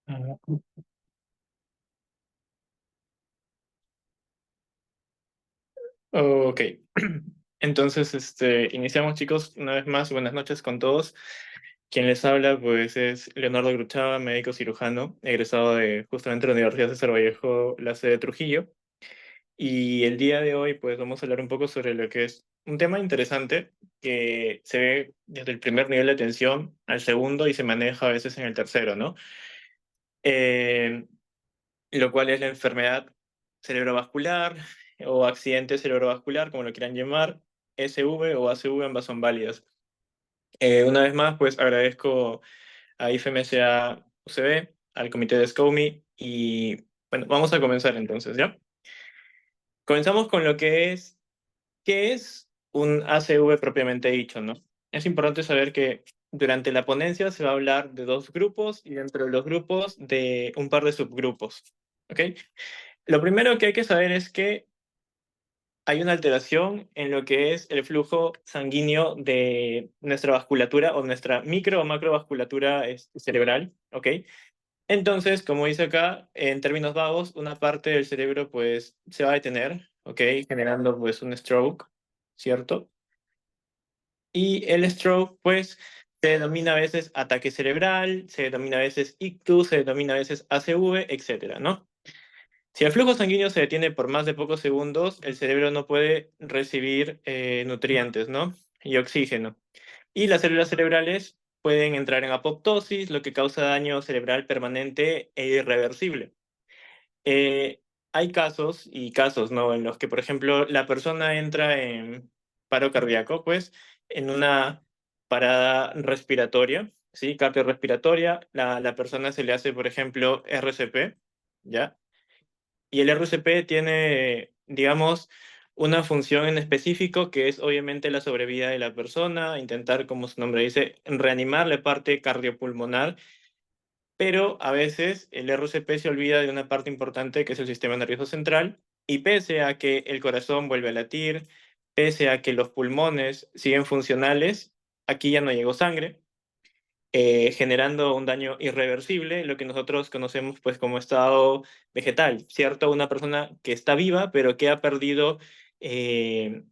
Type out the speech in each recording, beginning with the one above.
Ah, Ok, entonces iniciamos chicos, una vez más, buenas noches con todos. Quien les habla pues es Leonardo Gruchava, médico cirujano, egresado de justamente la Universidad César Vallejo, la sede de Trujillo. Y el día de hoy pues vamos a hablar un poco sobre lo que es un tema interesante que se ve desde el primer nivel de atención al segundo y se maneja a veces en el tercero, ¿no? Eh, lo cual es la enfermedad cerebrovascular o accidente cerebrovascular, como lo quieran llamar, SV o ACV, ambas son válidas. Una vez más, pues agradezco a IFMSA UCB, al comité de SCOMI y bueno, vamos a comenzar entonces, ¿ya? Comenzamos con lo que es, ¿qué es un ACV propiamente dicho, ¿no? Es importante saber que durante la ponencia se va a hablar de dos grupos y dentro de los grupos de un par de subgrupos, ¿ok? Lo primero que hay que saber es que hay una alteración en lo que es el flujo sanguíneo de nuestra vasculatura o nuestra micro o macrovasculatura cerebral, ¿ok? Entonces, como dice acá, en términos vagos, una parte del cerebro pues se va a detener, ¿ok? Generando pues un stroke, ¿cierto? Y el stroke pues se denomina a veces ataque cerebral, se denomina a veces ictus, se denomina a veces ACV, etcétera, ¿no? Si el flujo sanguíneo se detiene por más de pocos segundos, el cerebro no puede recibir nutrientes, ¿no? Y oxígeno. Y las células cerebrales pueden entrar en apoptosis, lo que causa daño cerebral permanente e irreversible. Hay casos y casos, ¿no? En los que, por ejemplo, la persona entra en paro cardíaco, pues, en una parada respiratoria, ¿sí? Cardiorrespiratoria. La persona se le hace, por ejemplo, RCP, ¿ya? Y el RCP tiene, digamos, una función en específico que es obviamente la sobrevida de la persona, intentar, como su nombre dice, reanimar la parte cardiopulmonar, pero a veces el RCP se olvida de una parte importante que es el sistema nervioso central y pese a que el corazón vuelve a latir, pese a que los pulmones siguen funcionales, aquí ya no llegó sangre, generando un daño irreversible, lo que nosotros conocemos pues como estado vegetal, ¿cierto? Una persona que está viva, pero que ha perdido eh,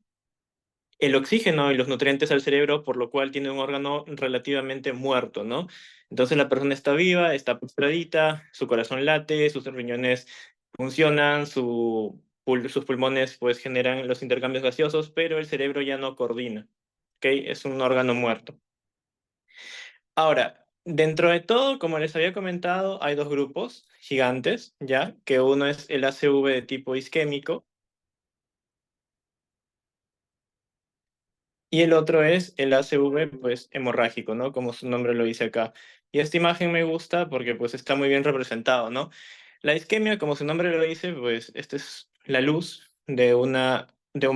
el oxígeno y los nutrientes al cerebro, por lo cual tiene un órgano relativamente muerto, ¿no? Entonces la persona está viva, está postradita, su corazón late, sus riñones funcionan, sus pulmones pues generan los intercambios gaseosos, pero el cerebro ya no coordina, ¿ok? Es un órgano muerto. Ahora, dentro de todo, como les había comentado, hay dos grupos gigantes, ¿ya? Que uno es el ACV de tipo isquémico y el otro es el ACV, pues, hemorrágico, ¿no? Como su nombre lo dice acá. Y esta imagen me gusta porque, pues, está muy bien representado, ¿no? La isquemia, como su nombre lo dice, pues, esta es la luz de un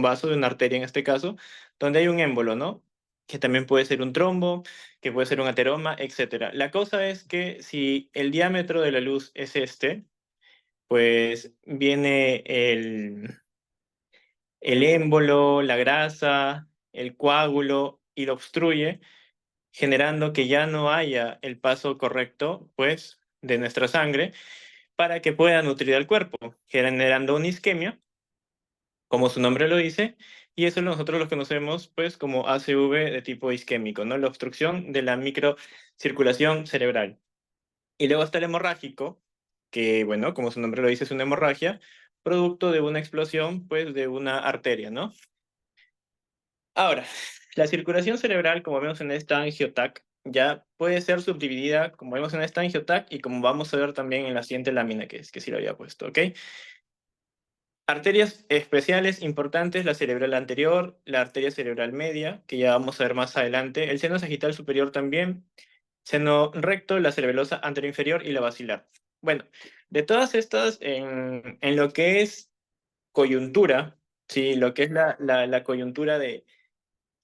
vaso, de una arteria en este caso, donde hay un émbolo, ¿no? Que también puede ser un trombo, que puede ser un ateroma, etcétera. La cosa es que si el diámetro de la luz es este, pues viene el émbolo, la grasa, el coágulo y lo obstruye, generando que ya no haya el paso correcto, pues, de nuestra sangre para que pueda nutrir al cuerpo, generando una isquemia, como su nombre lo dice, y eso nosotros lo conocemos, pues, como ACV de tipo isquémico, ¿no? La obstrucción de la microcirculación cerebral. Y luego está el hemorrágico, que, bueno, como su nombre lo dice, es una hemorragia, producto de una explosión, pues, de una arteria, ¿no? Ahora, la circulación cerebral, como vemos en esta angiotac, ya puede ser subdividida, como vemos en esta angiotac, y como vamos a ver también en la siguiente lámina, que sí lo había puesto, ¿ok? Arterias especiales importantes, la cerebral anterior, la arteria cerebral media, que ya vamos a ver más adelante, el seno sagital superior también, seno recto, la cerebelosa anteroinferior y la basilar. Bueno, de todas estas, en lo que es coyuntura, sí, lo que es la coyuntura de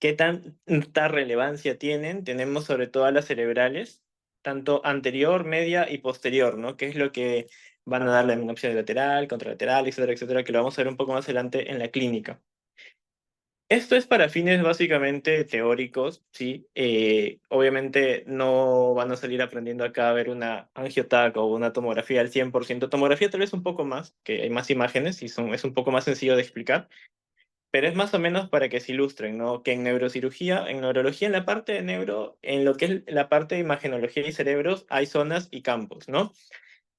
qué tanta relevancia tienen, tenemos sobre todo a las cerebrales, tanto anterior, media y posterior, ¿no? Que es lo que van a dar la eminopsia lateral, contralateral, etcétera, etcétera, que lo vamos a ver un poco más adelante en la clínica. Esto es para fines básicamente teóricos, ¿sí? Obviamente no van a salir aprendiendo acá a ver una angiotac o una tomografía al 100%. Tomografía tal vez un poco más, que hay más imágenes y es un poco más sencillo de explicar, pero es más o menos para que se ilustren, ¿no? Que en neurocirugía, en neurología, en la parte de neuro, en lo que es la parte de imagenología y cerebros, hay zonas y campos, ¿no?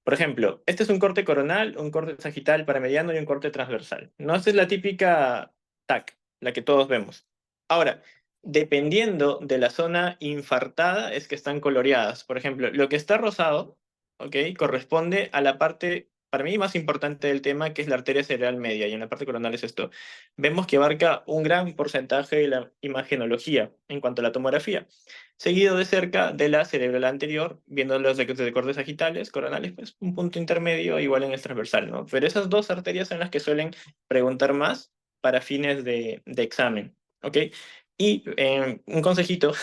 Por ejemplo, este es un corte coronal, un corte sagital paramediano y un corte transversal. No, esta es la típica TAC, la que todos vemos. Ahora, dependiendo de la zona infartada, es que están coloreadas. Por ejemplo, lo que está rosado, ¿ok? Corresponde a la parte, para mí, más importante del tema, que es la arteria cerebral media, y en la parte coronal es esto. Vemos que abarca un gran porcentaje de la imagenología en cuanto a la tomografía, seguido de cerca de la cerebral anterior, viendo los de cortes sagitales, coronales, pues un punto intermedio igual en el transversal, ¿no? Pero esas dos arterias son las que suelen preguntar más para fines de examen, ¿ok? Y un consejito,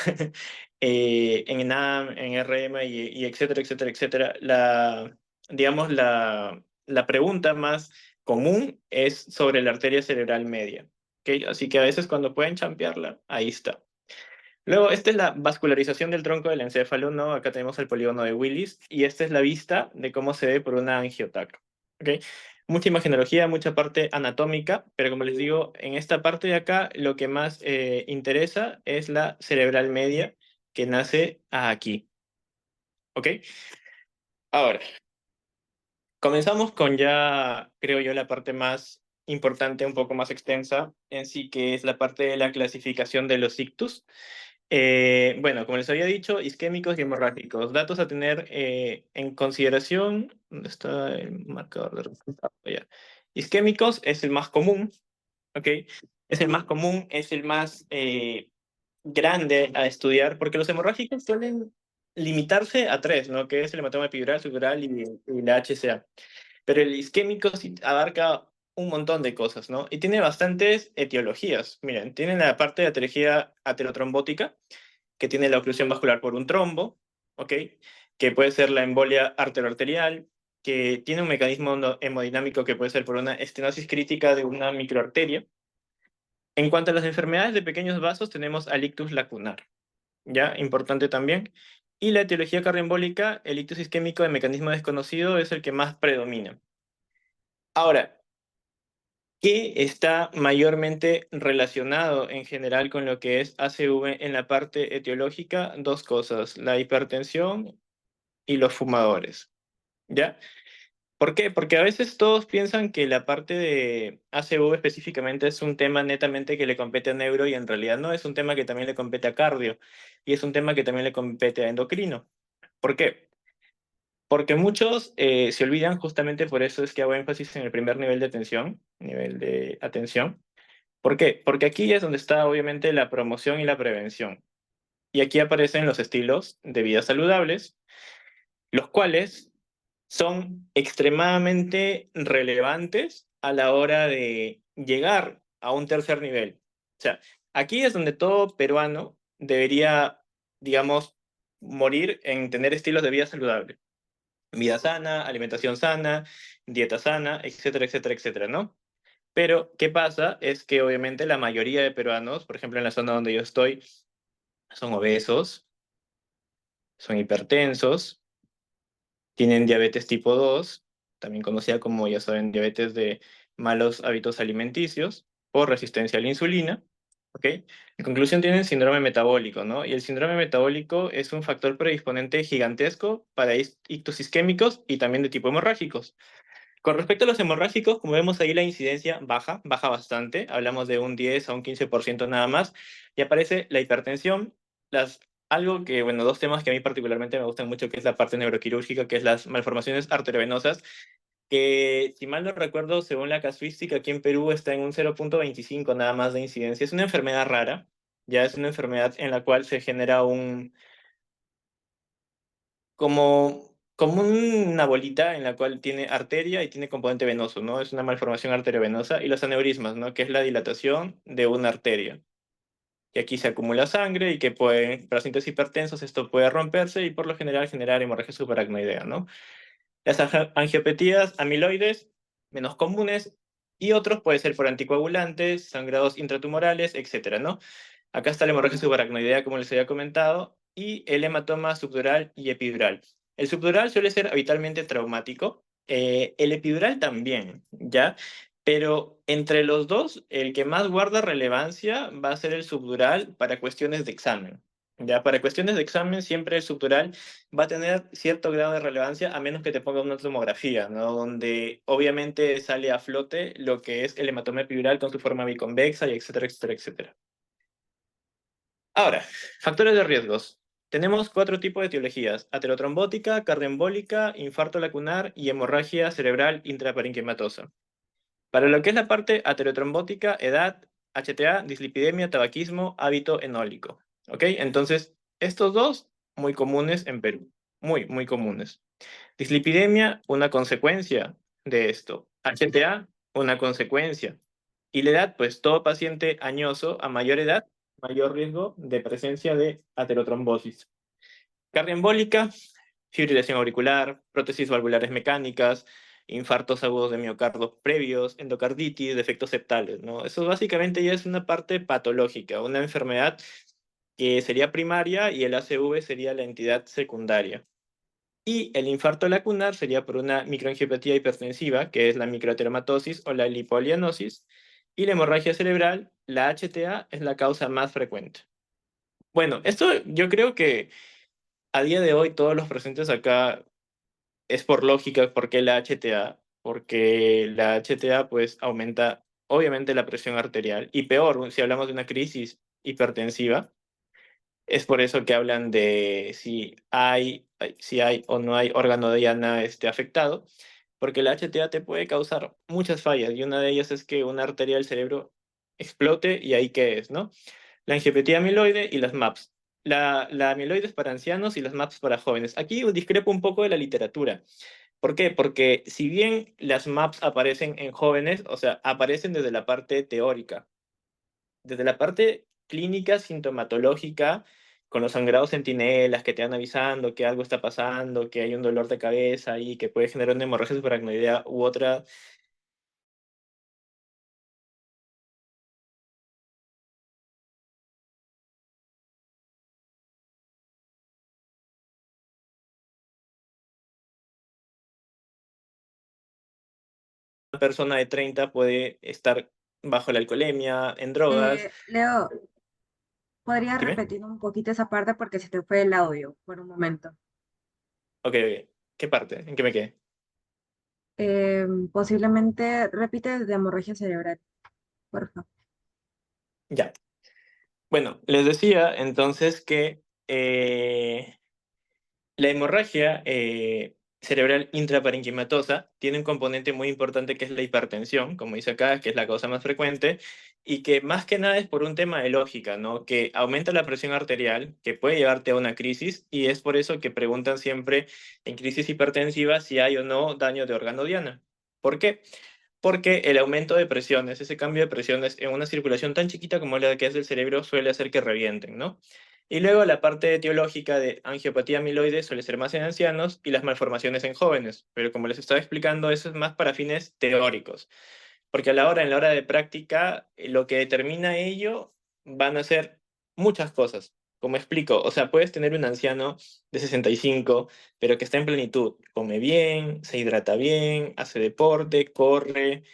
en ENAM, en RM y etcétera, etcétera, etcétera, digamos, la pregunta más común es sobre la arteria cerebral media, ¿ok? Así que a veces cuando pueden champearla, ahí está. Luego, esta es la vascularización del tronco del encéfalo, ¿no? Acá tenemos el polígono de Willis y esta es la vista de cómo se ve por una angiotac, ¿ok? Mucha imagenología, mucha parte anatómica, pero como les digo, en esta parte de acá lo que más interesa es la cerebral media que nace aquí, ¿ok? Ahora, comenzamos con ya, creo yo, la parte más importante, un poco más extensa en sí, que es la parte de la clasificación de los ictus. Bueno, como les había dicho, isquémicos y hemorrágicos. Datos a tener en consideración. ¿Dónde está el marcador de resultado? Ya. Isquémicos es el más común, ¿ok? Es el más común, es el más grande a estudiar, porque los hemorrágicos suelen limitarse a tres, ¿no? Que es el hematoma epidural, subdural y la HCA. Pero el isquémico sí abarca un montón de cosas, ¿no? Y tiene bastantes etiologías. Miren, tiene la parte de aterología aterotrombótica, que tiene la oclusión vascular por un trombo, ¿ok? Que puede ser la embolia arterioarterial, que tiene un mecanismo hemodinámico que puede ser por una estenosis crítica de una microarteria. En cuanto a las enfermedades de pequeños vasos, tenemos al ictus lacunar, ¿ya? Importante también. Y la etiología cardioembólica, el ictus isquémico de mecanismo desconocido es el que más predomina. Ahora, ¿qué está mayormente relacionado en general con lo que es ACV en la parte etiológica? Dos cosas, la hipertensión y los fumadores, ¿ya? ¿Por qué? Porque a veces todos piensan que la parte de ACV específicamente es un tema netamente que le compete a neuro y en realidad no, es un tema que también le compete a cardio y es un tema que también le compete a endocrino. ¿Por qué? Porque muchos se olvidan, justamente por eso es que hago énfasis en el primer nivel de atención, nivel de atención. ¿Por qué? Porque aquí es donde está obviamente la promoción y la prevención. Y aquí aparecen los estilos de vida saludables, los cuales son extremadamente relevantes a la hora de llegar a un tercer nivel. O sea, aquí es donde todo peruano debería, digamos, morir en tener estilos de vida saludable. Vida sana, alimentación sana, dieta sana, etcétera, etcétera, etcétera, ¿no? Pero, ¿qué pasa? Es que obviamente la mayoría de peruanos, por ejemplo en la zona donde yo estoy, son obesos, son hipertensos, tienen diabetes tipo 2, también conocida como, ya saben, diabetes de malos hábitos alimenticios o resistencia a la insulina, ¿ok? En conclusión, tienen síndrome metabólico, ¿no? Y el síndrome metabólico es un factor predisponente gigantesco para ictus isquémicos y también de tipo hemorrágicos. Con respecto a los hemorrágicos, como vemos ahí la incidencia baja bastante, hablamos de un 10 a un 15% nada más, y aparece la hipertensión, algo que, bueno, dos temas que a mí particularmente me gustan mucho, que es la parte neuroquirúrgica, que es las malformaciones arteriovenosas, que si mal no recuerdo, según la casuística aquí en Perú está en un 0,25 nada más de incidencia. Es una enfermedad rara, ya es una enfermedad en la cual se genera como una bolita en la cual tiene arteria y tiene componente venoso, ¿no? Es una malformación arteriovenosa y los aneurismas, ¿no? Que es la dilatación de una arteria. Y aquí se acumula sangre y que puede, pacientes hipertensos, esto puede romperse y por lo general generar hemorragia subaracnoidea, ¿no? Las angiopetías amiloides, menos comunes, y otros puede ser por anticoagulantes, sangrados intratumorales, etcétera, ¿no? Acá está la hemorragia subaracnoidea, como les había comentado, y el hematoma subdural y epidural. El subdural suele ser habitualmente traumático, el epidural también, ¿ya? Pero entre los dos, el que más guarda relevancia va a ser el subdural para cuestiones de examen. Ya, para cuestiones de examen, siempre el subdural va a tener cierto grado de relevancia, a menos que te ponga una tomografía, ¿no? Donde obviamente sale a flote lo que es el hematoma epidural con su forma biconvexa y etcétera, etcétera, etcétera. Ahora, factores de riesgos. Tenemos cuatro tipos de etiologías: aterotrombótica, cardioembólica, infarto lacunar y hemorragia cerebral intraparenquimatosa. Para lo que es la parte aterotrombótica, edad, HTA, dislipidemia, tabaquismo, hábito enólico. ¿Ok? Entonces, estos dos, muy comunes en Perú. Muy, muy comunes. Dislipidemia, una consecuencia de esto. HTA, una consecuencia. Y la edad, pues todo paciente añoso a mayor edad, mayor riesgo de presencia de aterotrombosis. Cardioembólica, fibrilación auricular, prótesis valvulares mecánicas, infartos agudos de miocardio previos, endocarditis, defectos septales, ¿no? Eso básicamente ya es una parte patológica, una enfermedad que sería primaria y el ACV sería la entidad secundaria. Y el infarto lacunar sería por una microangiopatía hipertensiva, que es la microateromatosis o la lipoalianosis, y la hemorragia cerebral, la HTA, es la causa más frecuente. Bueno, esto yo creo que a día de hoy todos los presentes acá es por lógica. ¿Por qué la HTA? Porque la HTA pues aumenta obviamente la presión arterial y peor si hablamos de una crisis hipertensiva. Es por eso que hablan de si hay o no hay órgano diana afectado, porque la HTA te puede causar muchas fallas y una de ellas es que una arteria del cerebro explote y ahí qué es, ¿no? La angiopatía amiloide y las MAPS. La amiloide es para ancianos y las MAPS para jóvenes. Aquí discrepo un poco de la literatura. ¿Por qué? Porque si bien las MAPS aparecen en jóvenes, o sea, aparecen desde la parte teórica, desde la parte clínica sintomatológica, con los sangrados centinelas que te van avisando que algo está pasando, que hay un dolor de cabeza y que puede generar una hemorragia subaracnoidea u otra. Una persona de 30 puede estar bajo la alcoholemia, en drogas. Leo, ¿podría Dime. repetir un poquito esa parte porque se te fue el audio por un momento? Ok, ok. ¿Qué parte? ¿En qué me quedé? Posiblemente repite de hemorragia cerebral, por favor. Ya. Bueno, les decía entonces que la hemorragia cerebral intraparenquimatosa tiene un componente muy importante que es la hipertensión, como dice acá, que es la causa más frecuente, y que más que nada es por un tema de lógica, ¿no? Que aumenta la presión arterial, que puede llevarte a una crisis, y es por eso que preguntan siempre en crisis hipertensiva si hay o no daño de órgano diana. ¿Por qué? Porque el aumento de presiones, ese cambio de presiones en una circulación tan chiquita como la que es del cerebro suele hacer que revienten, ¿no? Y luego la parte etiológica de angiopatía amiloide suele ser más en ancianos y las malformaciones en jóvenes, pero como les estaba explicando, eso es más para fines teóricos, porque en la hora de práctica, lo que determina ello van a ser muchas cosas. Como explico, o sea, puedes tener un anciano de 65, pero que está en plenitud, come bien, se hidrata bien, hace deporte, corre,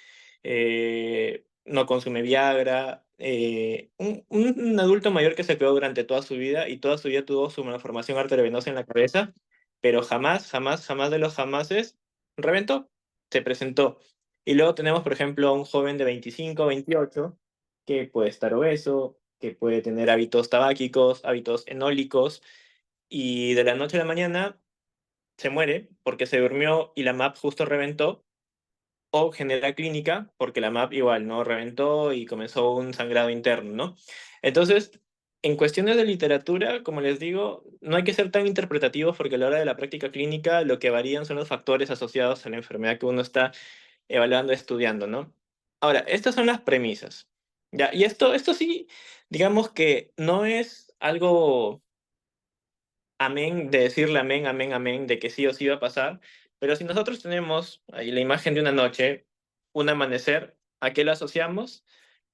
no consume Viagra, un adulto mayor que se quedó durante toda su vida y toda su vida tuvo su malformación arteriovenosa en la cabeza, pero jamás, jamás, jamás de los jamases reventó, se presentó. Y luego tenemos, por ejemplo, a un joven de 25, 28, que puede estar obeso, que puede tener hábitos tabáquicos, hábitos enólicos, y de la noche a la mañana se muere porque se durmió y la MAP justo reventó, o genera clínica porque la MAP igual no reventó y comenzó un sangrado interno, ¿no? Entonces, en cuestiones de literatura, como les digo, no hay que ser tan interpretativos porque a la hora de la práctica clínica lo que varían son los factores asociados a la enfermedad que uno está evaluando, estudiando, ¿no? Ahora, estas son las premisas. ¿Ya? Y esto sí, digamos que no es algo amén, de decirle amén, amén, amén, de que sí o sí va a pasar, pero si nosotros tenemos ahí la imagen de una noche, un amanecer, ¿A qué lo asociamos?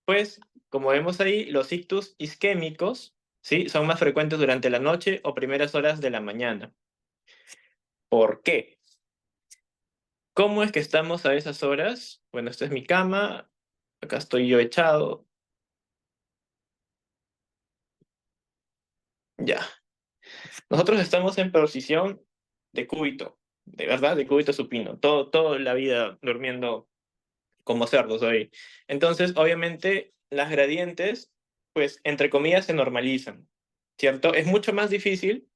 Pues, como vemos ahí, los ictus isquémicos, ¿sí? Son más frecuentes durante la noche o primeras horas de la mañana. ¿Por qué? ¿Cómo es que estamos a esas horas? Bueno, esta es mi cama, acá estoy yo echado, ya. Nosotros estamos en posición de cúbito, de verdad, de cúbito supino, toda la vida durmiendo como cerdos hoy. Entonces, obviamente, las gradientes, pues, entre comillas, se normalizan, ¿cierto? Es mucho más difícil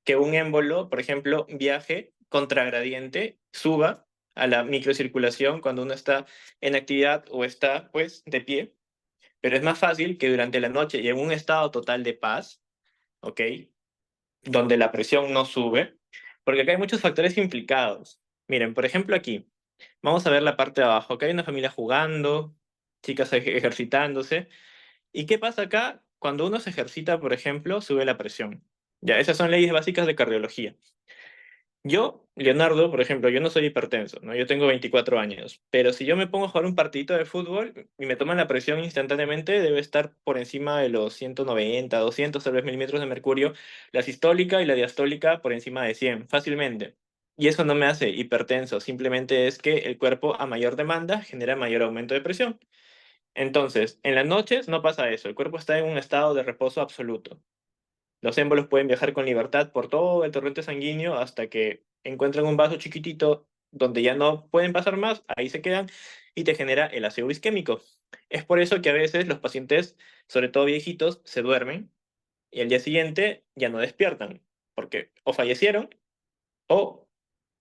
que un émbolo, por ejemplo, viaje contragradiente, suba a la microcirculación cuando uno está en actividad o está, pues, de pie, pero es más fácil que durante la noche y en un estado total de paz, ¿ok? Donde la presión no sube, porque acá hay muchos factores implicados. Miren, por ejemplo, aquí, vamos a ver la parte de abajo. Acá hay una familia jugando, chicas ejercitándose. ¿Y qué pasa acá? Cuando uno se ejercita, por ejemplo, sube la presión. Ya, esas son leyes básicas de cardiología. Yo, Leonardo, por ejemplo, yo no soy hipertenso, ¿no? Yo tengo 24 años, pero si yo me pongo a jugar un partidito de fútbol y me toman la presión instantáneamente, debe estar por encima de los 190, 200 tal vez milímetros de mercurio, la sistólica y la diastólica por encima de 100, fácilmente. Y eso no me hace hipertenso, simplemente es que el cuerpo a mayor demanda genera mayor aumento de presión. Entonces, en las noches no pasa eso, el cuerpo está en un estado de reposo absoluto. Los émbolos pueden viajar con libertad por todo el torrente sanguíneo hasta que encuentran un vaso chiquitito donde ya no pueden pasar más, ahí se quedan y te genera el ácido isquémico. Es por eso que a veces los pacientes, sobre todo viejitos, se duermen y al día siguiente ya no despiertan, porque o fallecieron o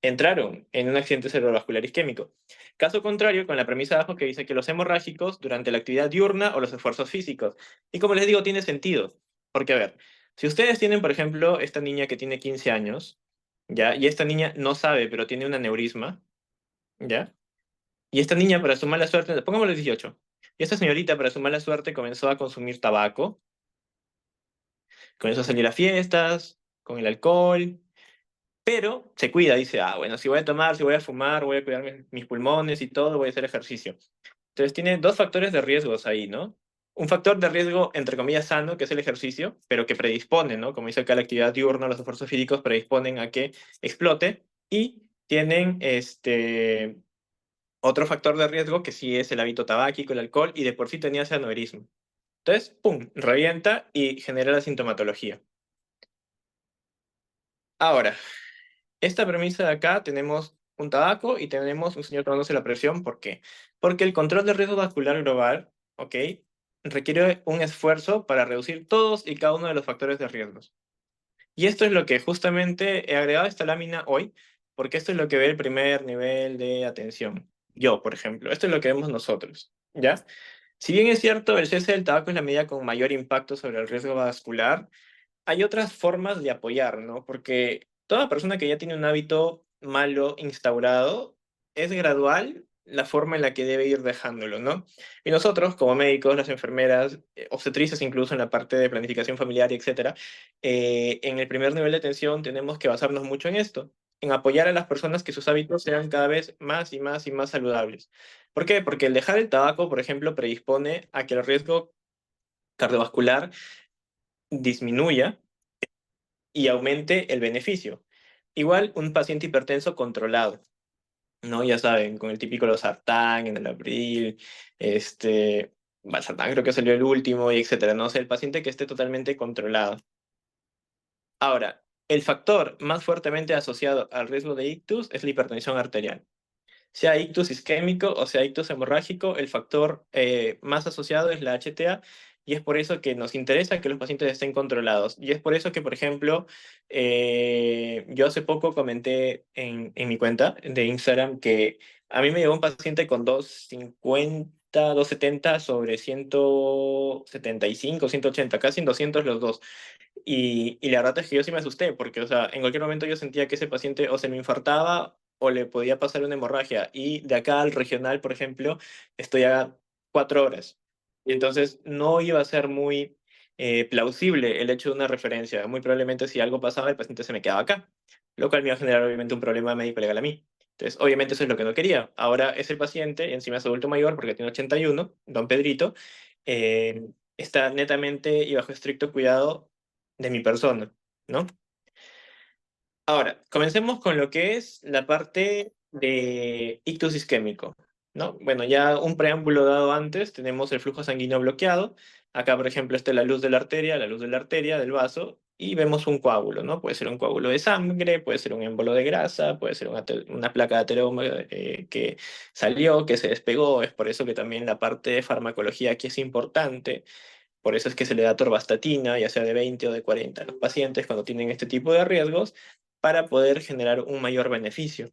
entraron en un accidente cerebrovascular isquémico. Caso contrario, con la premisa de abajo que dice que los hemorrágicos durante la actividad diurna o los esfuerzos físicos. Y como les digo, tiene sentido. Porque, a ver, si ustedes tienen, por ejemplo, esta niña que tiene 15 años, ¿ya? Y esta niña no sabe, pero tiene un aneurisma, ¿ya? Y esta niña, para su mala suerte, pongámosle 18. Y esta señorita, para su mala suerte, comenzó a consumir tabaco, comenzó a salir a fiestas, con el alcohol, pero se cuida, dice, ah, bueno, si voy a tomar, si voy a fumar, voy a cuidar mis pulmones y todo, voy a hacer ejercicio. Entonces tiene dos factores de riesgos ahí, ¿no? Un factor de riesgo, entre comillas, sano, que es el ejercicio, pero que predispone, ¿no? Como dice acá, la actividad diurna, los esfuerzos físicos predisponen a que explote. Y tienen otro factor de riesgo, que sí es el hábito tabáquico, el alcohol, y de por sí tenía ese aneurisma. Entonces, ¡pum!, revienta y genera la sintomatología. Ahora, esta premisa de acá tenemos un tabaco y tenemos un señor tomándose la presión. ¿Por qué? Porque el control de riesgo vascular global, ¿ok? Requiere un esfuerzo para reducir todos y cada uno de los factores de riesgos. Y esto es lo que justamente he agregado a esta lámina hoy, porque esto es lo que ve el primer nivel de atención. Yo, por ejemplo, esto es lo que vemos nosotros, ¿ya? Si bien es cierto, el cese del tabaco es la medida con mayor impacto sobre el riesgo vascular, hay otras formas de apoyar, ¿no? Porque toda persona que ya tiene un hábito malo instaurado, es gradual la forma en la que debe ir dejándolo, ¿no? Y nosotros, como médicos, las enfermeras, obstetrices incluso en la parte de planificación familiar y etcétera, en el primer nivel de atención tenemos que basarnos mucho en esto, en apoyar a las personas que sus hábitos sean cada vez más y más y más saludables. ¿Por qué? Porque el dejar el tabaco, por ejemplo, predispone a que el riesgo cardiovascular disminuya y aumente el beneficio. Igual un paciente hipertenso controlado, ¿no? Ya saben, con el típico losartán en el abril, valsartán creo que salió el último, y etcétera, ¿no? O sea, el paciente que esté totalmente controlado. Ahora, el factor más fuertemente asociado al riesgo de ictus es la hipertensión arterial. Sea ictus isquémico o sea ictus hemorrágico, el factor más asociado es la HTA y es por eso que nos interesa que los pacientes estén controlados. Y es por eso que, por ejemplo, yo hace poco comenté en mi cuenta de Instagram que a mí me llegó un paciente con 250, 270 sobre 175, 180, casi en 200 los dos. Y la verdad es que yo sí me asusté, porque, o sea, en cualquier momento yo sentía que ese paciente o se me infartaba o le podía pasar una hemorragia. Y de acá al regional, por ejemplo, estoy a 4 horas. Y entonces no iba a ser muy plausible el hecho de una referencia. Muy probablemente si algo pasaba, el paciente se me quedaba acá, lo cual me iba a generar obviamente un problema médico legal a mí. Entonces, obviamente eso es lo que no quería. Ahora es el paciente, y encima es adulto mayor porque tiene 81, don Pedrito, eh, está netamente y bajo estricto cuidado de mi persona, ¿no? Ahora, comencemos con lo que es la parte de ictus isquémico, ¿no? Bueno, ya un preámbulo dado antes, tenemos el flujo sanguíneo bloqueado. Acá, por ejemplo, está la luz de la luz de la arteria, del vaso, y vemos un coágulo, ¿no? Puede ser un coágulo de sangre, puede ser un émbolo de grasa, puede ser una placa de ateroma que salió, que se despegó. Es por eso que también la parte de farmacología aquí es importante. Por eso es que se le da torvastatina, ya sea de 20 o de 40 a los pacientes cuando tienen este tipo de riesgos, para poder generar un mayor beneficio.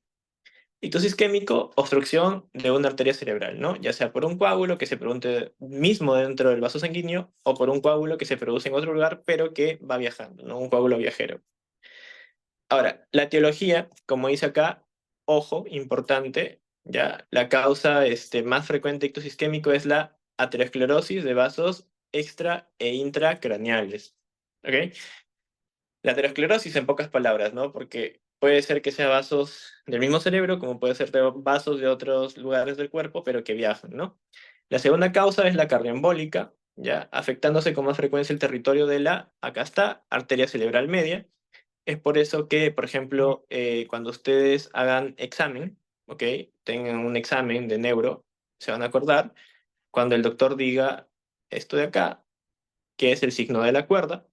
Ictus isquémico, obstrucción de una arteria cerebral, ¿no? Ya sea por un coágulo que se produce mismo dentro del vaso sanguíneo o por un coágulo que se produce en otro lugar, pero que va viajando, ¿no? Un coágulo viajero. Ahora, la etiología, como dice acá, ojo, importante, ya, la causa más frecuente de ictus isquémico es la aterosclerosis de vasos extra e intracraneales. ¿Ok? La aterosclerosis en pocas palabras, ¿no? Porque puede ser que sea vasos del mismo cerebro, como puede ser vasos de otros lugares del cuerpo, pero que viajan, ¿no? La segunda causa es la cardioembólica, ya, afectándose con más frecuencia el territorio de la, acá está, arteria cerebral media. Es por eso que, por ejemplo, cuando ustedes hagan examen, ¿ok? Tengan un examen de neuro, se van a acordar, cuando el doctor diga esto de acá, que es el signo de la cuerda,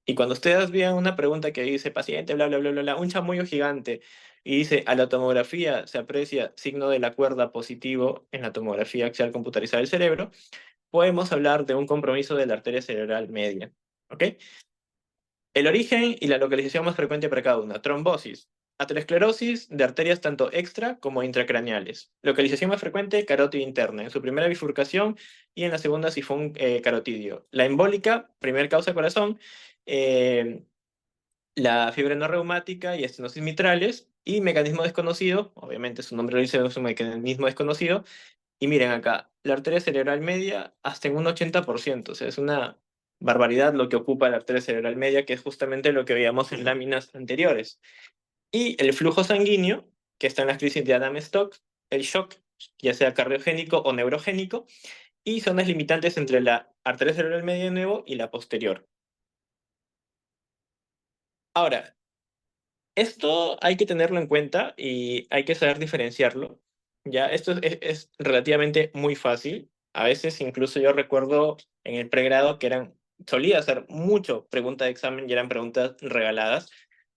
y cuando ustedes vean una pregunta que dice paciente, bla, bla, bla, bla, bla, un chamullo gigante, y dice a la tomografía se aprecia signo de la cuerda positivo en la tomografía axial computarizada del cerebro, podemos hablar de un compromiso de la arteria cerebral media. ¿Ok? El origen y la localización más frecuente para cada una. Trombosis. Aterosclerosis de arterias tanto extra como intracraneales. Localización más frecuente, carótida interna. En su primera bifurcación y en la segunda sifón carotidio. La embólica, primer causa corazón. eh, la fiebre no reumática y estenosis mitrales. Y mecanismo desconocido, obviamente su nombre lo dice, es un mecanismo desconocido. Y miren acá, la arteria cerebral media hasta en un 80%, o sea, es una barbaridad lo que ocupa la arteria cerebral media, que es justamente lo que veíamos en láminas anteriores. Y el flujo sanguíneo, que está en las crisis de Adam-Stock, el shock, ya sea cardiogénico o neurogénico, y zonas limitantes entre la arteria cerebral media de nuevo y la posterior. Ahora, esto hay que tenerlo en cuenta y hay que saber diferenciarlo. Ya, esto es relativamente muy fácil. A veces incluso yo recuerdo en el pregrado que solía hacer mucho pregunta de examen y eran preguntas regaladas,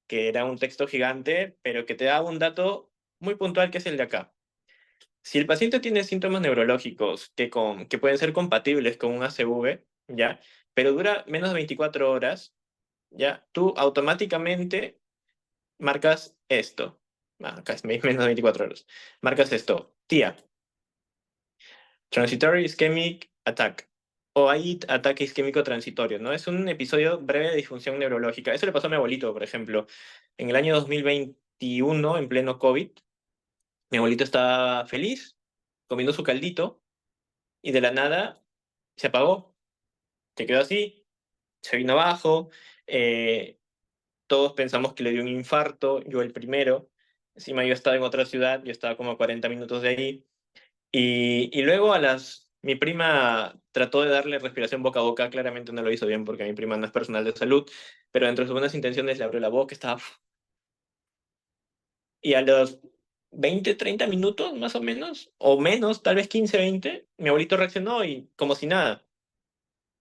que era un texto gigante, pero que te daba un dato muy puntual que es el de acá. Si el paciente tiene síntomas neurológicos que pueden ser compatibles con un ACV, ya, pero dura menos de 24 horas, ya, tú automáticamente marcas esto. Acá es menos de 24 horas. Marcas esto. TIA. Transitory Ischemic Attack. O hay ataque isquémico transitorio, ¿no? Es un episodio breve de disfunción neurológica. Eso le pasó a mi abuelito, por ejemplo. En el año 2021, en pleno COVID, mi abuelito estaba feliz, comiendo su caldito, y de la nada se apagó. Se quedó así, se vino abajo. eh, Todos pensamos que le dio un infarto, yo el primero. Encima yo estaba en otra ciudad, yo estaba como a 40 minutos de ahí. Y luego mi prima trató de darle respiración boca a boca, claramente no lo hizo bien porque mi prima no es personal de salud, pero dentro de sus buenas intenciones le abrió la boca, estaba... Y a los 20 30 minutos más o menos, o menos, tal vez 15 20 mi abuelito reaccionó y como si nada.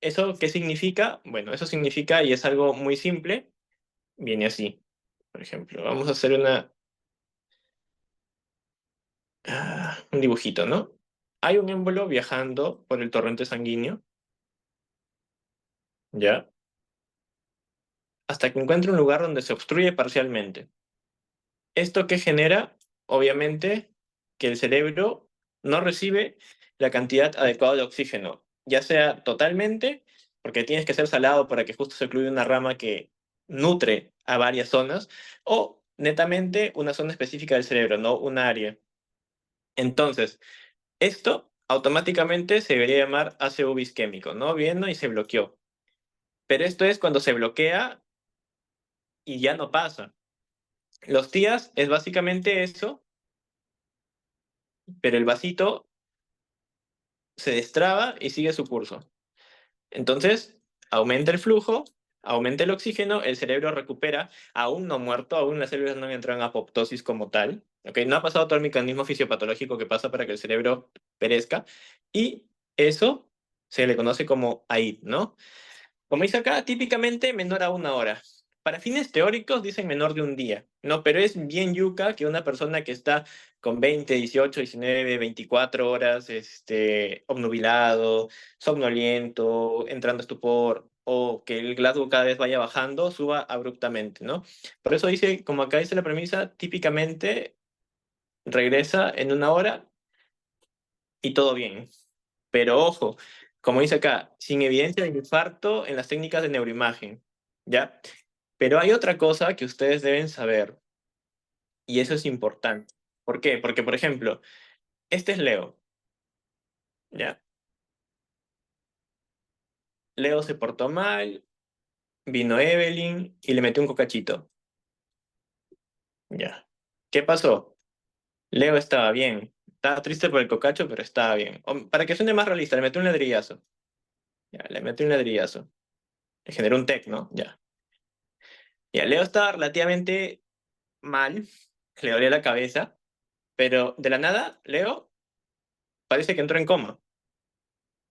¿Eso qué significa? Bueno, eso significa, y es algo muy simple, viene así. Por ejemplo, vamos a hacer un dibujito, ¿no? Hay un émbolo viajando por el torrente sanguíneo, ¿ya? Hasta que encuentre un lugar donde se obstruye parcialmente. ¿Esto qué genera? Obviamente que el cerebro no recibe la cantidad adecuada de oxígeno, ya sea totalmente, porque tienes que ser salado para que justo se incluya una rama que nutre a varias zonas, o netamente una zona específica del cerebro, no un área. Entonces, esto automáticamente se debería llamar ACV isquémico, ¿no? Vino y se bloqueó. Pero esto es cuando se bloquea y ya no pasa. Los días es básicamente eso, pero el vasito se destraba y sigue su curso. Entonces, aumenta el flujo, aumenta el oxígeno, el cerebro recupera, aún no muerto, aún las células no han entrado en apoptosis como tal, ¿ok? No ha pasado todo el mecanismo fisiopatológico que pasa para que el cerebro perezca, y eso se le conoce como AID, ¿no? Como dice acá, típicamente menor a 1 hora. Para fines teóricos dicen menor de un día, ¿no? Pero es bien yuca que una persona que está con 20, 18, 19, 24 horas, obnubilado, somnoliento, entrando a estupor, o que el Glasgow cada vez vaya bajando, suba abruptamente, ¿no? Por eso dice, como acá dice la premisa, típicamente regresa en 1 hora y todo bien. Pero ojo, como dice acá, sin evidencia de infarto en las técnicas de neuroimagen, ¿ya? Pero hay otra cosa que ustedes deben saber, y eso es importante. ¿Por qué? Porque, por ejemplo, este es Leo, ¿ya? Leo se portó mal, vino Evelyn y le metió un cocachito, ¿ya? ¿Qué pasó? Leo estaba bien. Estaba triste por el cocacho, pero estaba bien. Para que suene más realista, le metió un ladrillazo. Ya, le metió un ladrillazo. Le generó un tec, ¿no? Ya. Ya, Leo estaba relativamente mal, le dolía la cabeza, pero de la nada, Leo parece que entró en coma.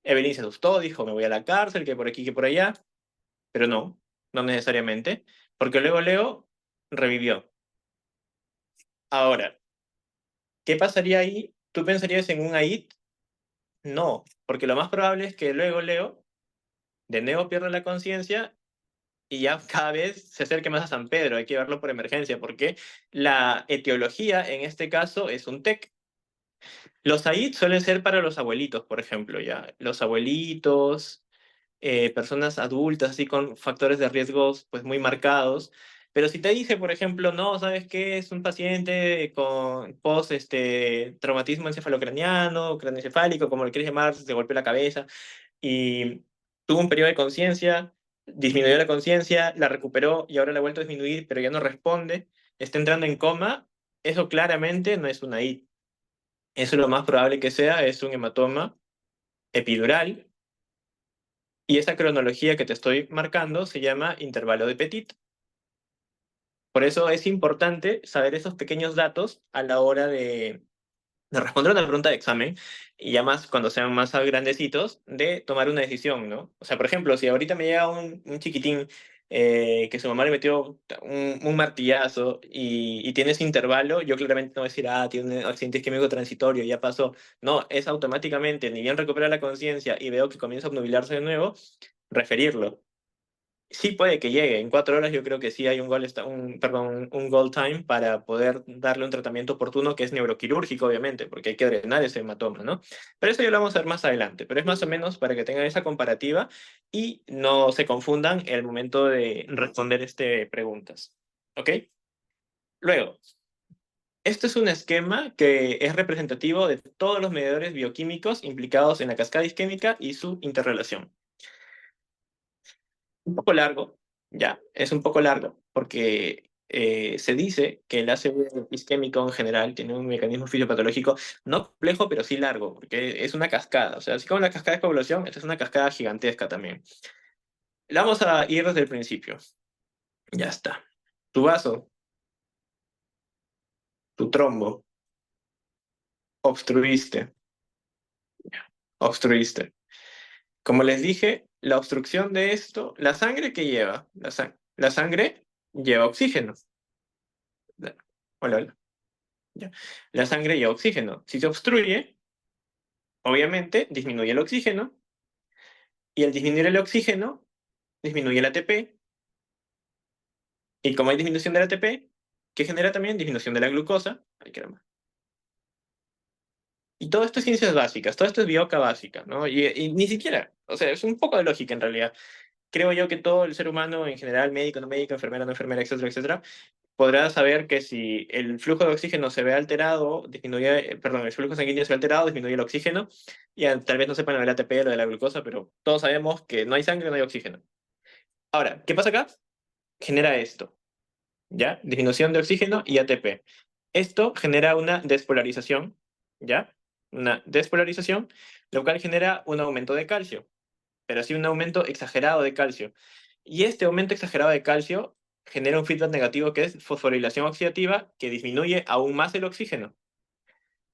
Evelyn se asustó, dijo, me voy a la cárcel, que por aquí, que por allá, pero no, no necesariamente, porque luego Leo revivió. Ahora, ¿qué pasaría ahí? ¿Tú pensarías en un AIT? No, porque lo más probable es que luego Leo de nuevo pierda la conciencia y ya cada vez se acerque más a San Pedro, hay que verlo por emergencia, porque la etiología en este caso es un TEC. Los AID suelen ser para los abuelitos, por ejemplo, ya. Los abuelitos, personas adultas, así con factores de riesgos pues muy marcados. Pero si te dice, por ejemplo, no, ¿sabes qué? Es un paciente con post traumatismo encefalocraniano, craneoencefálico, como le quieres llamar, se golpeó la cabeza y tuvo un periodo de conciencia, disminuyó la conciencia, la recuperó y ahora la ha vuelto a disminuir, pero ya no responde, está entrando en coma, eso claramente no es una AID. Eso lo más probable que sea es un hematoma epidural y esa cronología que te estoy marcando se llama intervalo de Petit. Por eso es importante saber esos pequeños datos a la hora de responder una pregunta de examen y ya más cuando sean más grandecitos de tomar una decisión, ¿no? O sea, por ejemplo, si ahorita me llega un chiquitín que su mamá le metió un martillazo y tiene ese intervalo, yo claramente no voy a decir, ah, tiene un accidente isquémico transitorio, ya pasó. No, es automáticamente, ni bien recupera la conciencia y veo que comienza a obnubilarse de nuevo, referirlo. Sí puede que llegue. En 4 horas yo creo que sí hay perdón, un goal time para poder darle un tratamiento oportuno que es neuroquirúrgico, obviamente, porque hay que drenar ese hematoma, ¿no? Pero eso ya lo vamos a ver más adelante. Pero es más o menos para que tengan esa comparativa y no se confundan en el momento de responder preguntas. ¿Ok? Luego, este es un esquema que es representativo de todos los medidores bioquímicos implicados en la cascada isquémica y su interrelación. Un poco largo, ya, es un poco largo, porque se dice que el ácido isquémico en general tiene un mecanismo fisiopatológico no complejo, pero sí largo, porque es una cascada. O sea, así como la cascada de coagulación, esta es una cascada gigantesca también. La vamos a ir desde el principio. Ya está. Tu vaso, tu trombo, obstruiste, obstruiste. Como les dije, la obstrucción de esto, la sangre que lleva, la sangre lleva oxígeno. Hola, hola. Ya. La sangre lleva oxígeno. Si se obstruye, obviamente disminuye el oxígeno y al disminuir el oxígeno, disminuye el ATP y como hay disminución del ATP, ¿qué genera también? Disminución de la glucosa. Ay, caramba. Y todo esto es ciencias básicas, todo esto es bioca básica, ¿no? Y ni siquiera, o sea, es un poco de lógica en realidad. Creo yo que todo el ser humano en general, médico, no médico, enfermera, no enfermera, etcétera, etcétera, podrá saber que si el flujo de oxígeno se ve alterado, disminuye, perdón, el flujo sanguíneo se ve alterado, disminuye el oxígeno, y tal vez no sepan lo del ATP, lo de la glucosa, pero todos sabemos que no hay sangre, no hay oxígeno. Ahora, ¿qué pasa acá? Genera esto. ¿ya? Disminución de oxígeno y ATP. Esto genera una despolarización, ¿ya? Una despolarización, lo cual genera un aumento de calcio, pero sí un aumento exagerado de calcio. Y este aumento exagerado de calcio genera un feedback negativo que es fosforilación oxidativa, que disminuye aún más el oxígeno.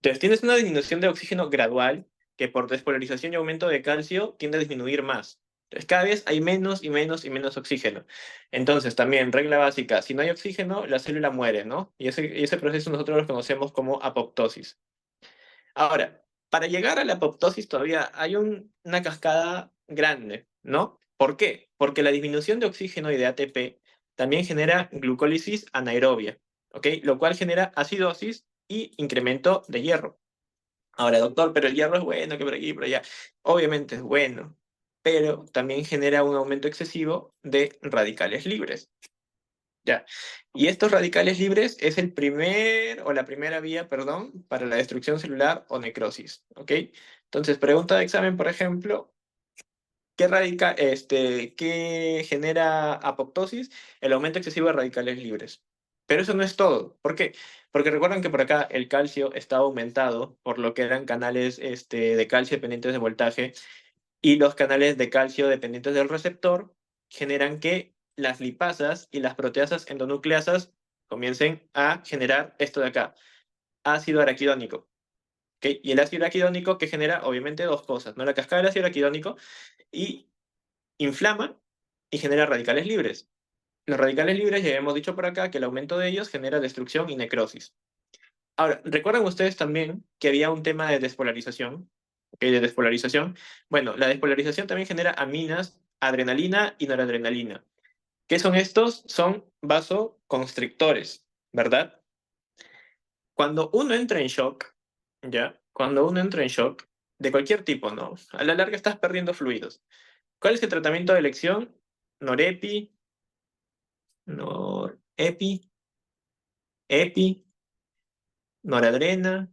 Entonces tienes una disminución de oxígeno gradual que por despolarización y aumento de calcio tiende a disminuir más. Entonces cada vez hay menos y menos y menos oxígeno. Entonces también, regla básica, si no hay oxígeno, la célula muere, ¿no? Y ese proceso nosotros lo conocemos como apoptosis. Ahora, para llegar a la apoptosis todavía hay una cascada grande, ¿no? ¿Por qué? Porque la disminución de oxígeno y de ATP también genera glucólisis anaerobia, ¿ok? Lo cual genera acidosis y incremento de hierro. Ahora, doctor, pero el hierro es bueno, que por aquí, por allá. Obviamente es bueno, pero también genera un aumento excesivo de radicales libres. Ya. Y estos radicales libres es el primer o la primera vía, perdón, para la destrucción celular o necrosis, ¿ok? Entonces, pregunta de examen, por ejemplo, ¿qué genera apoptosis? El aumento excesivo de radicales libres. Pero eso no es todo. ¿Por qué? Porque recuerdan que por acá el calcio está aumentado por lo que eran canales de calcio dependientes de voltaje y los canales de calcio dependientes del receptor generan que las lipasas y las proteasas endonucleasas comiencen a generar esto de acá, ácido araquidónico. ¿Ok? Y el ácido araquidónico que genera obviamente dos cosas, ¿no? La cascada del ácido araquidónico y inflama y genera radicales libres. Los radicales libres, ya hemos dicho por acá que el aumento de ellos genera destrucción y necrosis. Ahora, ¿recuerdan ustedes también que había un tema de despolarización? ¿Ok? De despolarización. Bueno, la despolarización también genera aminas, adrenalina y noradrenalina. ¿Qué son estos? Son vasoconstrictores, ¿verdad? Cuando uno entra en shock, ¿ya? Cuando uno entra en shock, de cualquier tipo, ¿no? A la larga estás perdiendo fluidos. ¿Cuál es el tratamiento de elección? Norepi, norepi, epi, noradrena,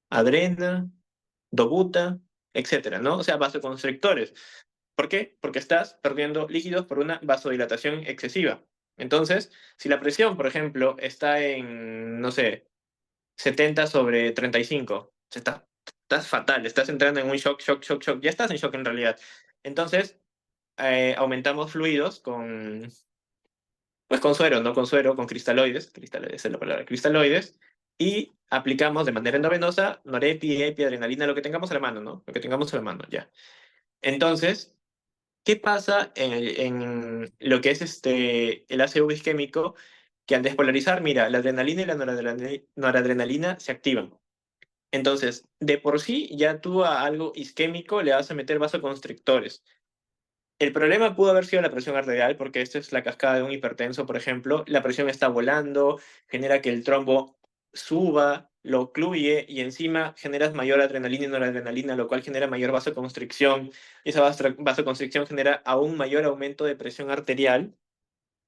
adrena, dobuta, etcétera, ¿no? O sea, vasoconstrictores. ¿Por qué? Porque estás perdiendo líquidos por una vasodilatación excesiva. Entonces, si la presión, por ejemplo, está en, no sé, 70/35, estás fatal, estás entrando en un shock, shock, shock, shock, ya estás en shock en realidad. Entonces, aumentamos fluidos con suero, no con suero, con cristaloides es la palabra, cristaloides, y aplicamos de manera endovenosa norepi, epi, adrenalina, lo que tengamos a la mano, ¿no? Lo que tengamos a la mano, ya. Entonces, ¿qué pasa en lo que es el ACV isquémico? Que al despolarizar, mira, la adrenalina y la noradrenalina se activan. Entonces, de por sí, ya tú a algo isquémico le vas a meter vasoconstrictores. El problema pudo haber sido la presión arterial, porque esta es la cascada de un hipertenso, por ejemplo. La presión está volando, genera que el trombo suba, lo ocluye y encima generas mayor adrenalina y noradrenalina, lo cual genera mayor vasoconstricción. Y esa vasoconstricción genera aún mayor aumento de presión arterial.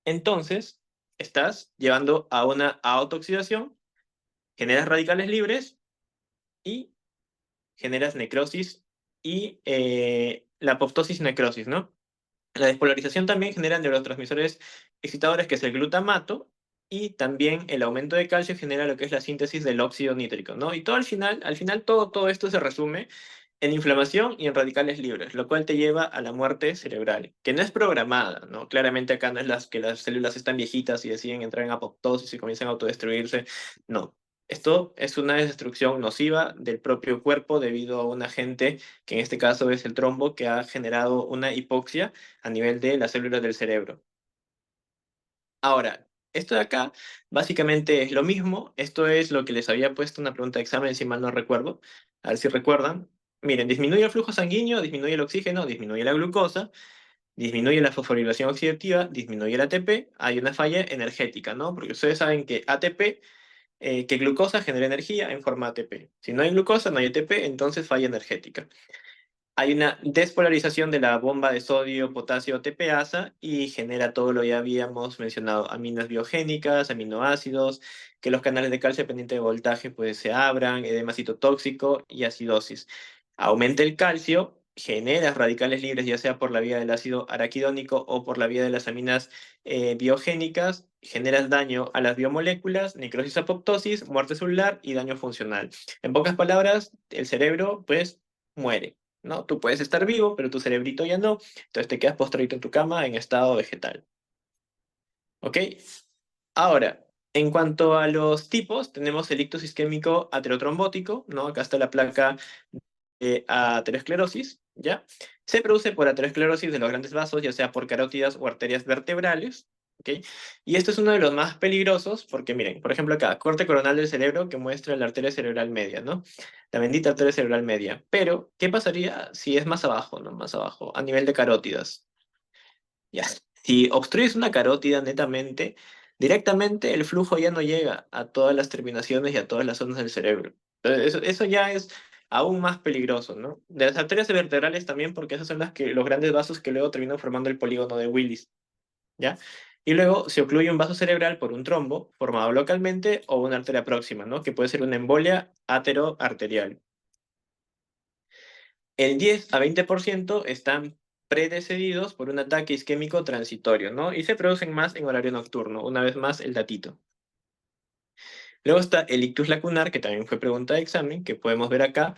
Entonces, estás llevando a una autooxidación, generas radicales libres y generas necrosis y la apoptosis necrosis, ¿no? La despolarización también genera neurotransmisores excitadores, que es el glutamato, y también el aumento de calcio genera lo que es la síntesis del óxido nítrico, ¿no? Y todo al final todo esto se resume en inflamación y en radicales libres, lo cual te lleva a la muerte cerebral, que no es programada, ¿no? Claramente acá no es que las células están viejitas y deciden entrar en apoptosis y comienzan a autodestruirse, no. Esto es una destrucción nociva del propio cuerpo debido a un agente, que en este caso es el trombo, que ha generado una hipoxia a nivel de las células del cerebro. Ahora, esto de acá básicamente es lo mismo. Esto es lo que les había puesto una pregunta de examen, si mal no recuerdo. A ver si recuerdan. Miren, disminuye el flujo sanguíneo, disminuye el oxígeno, disminuye la glucosa, disminuye la fosforilación oxidativa, disminuye el ATP. Hay una falla energética, ¿no? Porque ustedes saben que ATP, que glucosa genera energía en forma ATP. Si no hay glucosa, no hay ATP, entonces falla energética. Hay una despolarización de la bomba de sodio, potasio, TPasa y genera todo lo que ya habíamos mencionado, aminas biogénicas, aminoácidos, que los canales de calcio dependiente de voltaje pues se abran, edema citotóxico y acidosis. Aumenta el calcio, genera radicales libres ya sea por la vía del ácido araquidónico o por la vía de las aminas biogénicas generas daño a las biomoléculas, necrosis apoptosis, muerte celular y daño funcional. En pocas palabras, el cerebro pues muere, ¿no? Tú puedes estar vivo, pero tu cerebrito ya no, entonces te quedas postradito en tu cama en estado vegetal. ¿Ok? Ahora, en cuanto a los tipos, tenemos el ictus isquémico aterotrombótico, ¿no? Acá está la placa aterosclerosis, ¿ya? Se produce por aterosclerosis de los grandes vasos, ya sea por carótidas o arterias vertebrales, ¿ok? Y esto es uno de los más peligrosos porque, miren, por ejemplo acá, corte coronal del cerebro que muestra la arteria cerebral media, ¿no? La bendita arteria cerebral media. Pero, ¿qué pasaría si es más abajo, ¿no? Más abajo, a nivel de carótidas. Ya. Si obstruyes una carótida netamente, directamente el flujo ya no llega a todas las terminaciones y a todas las zonas del cerebro. Entonces, eso ya es aún más peligroso, ¿no? De las arterias vertebrales también, porque esas son los grandes vasos que luego terminan formando el polígono de Willis, ¿ya? Y luego se ocluye un vaso cerebral por un trombo formado localmente o una arteria próxima, ¿no? Que puede ser una embolia ateroarterial. El 10 a 20% están precedidos por un ataque isquémico transitorio, ¿no? Y se producen más en horario nocturno, una vez más el datito. Luego está el ictus lacunar, que también fue pregunta de examen, que podemos ver acá.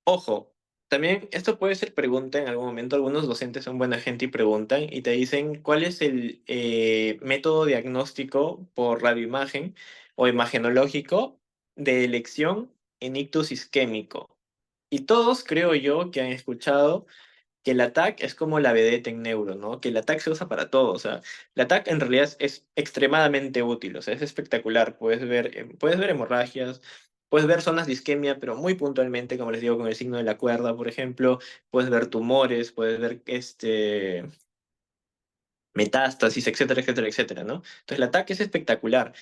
Ojo, también esto puede ser pregunta en algún momento. Algunos docentes son buena gente y preguntan y te dicen cuál es el método diagnóstico por radioimagen o imagenológico de elección en ictus isquémico. Y todos creo yo que han escuchado que el ATAC es como la vedette en neuro, ¿no? Que el ATAC se usa para todo, o sea, el ATAC en realidad es extremadamente útil, o sea, es espectacular, puedes ver hemorragias, puedes ver zonas de isquemia, pero muy puntualmente, como les digo, con el signo de la cuerda, por ejemplo, puedes ver tumores, puedes ver metástasis, etcétera, etcétera, etcétera, ¿no? Entonces el ATAC es espectacular,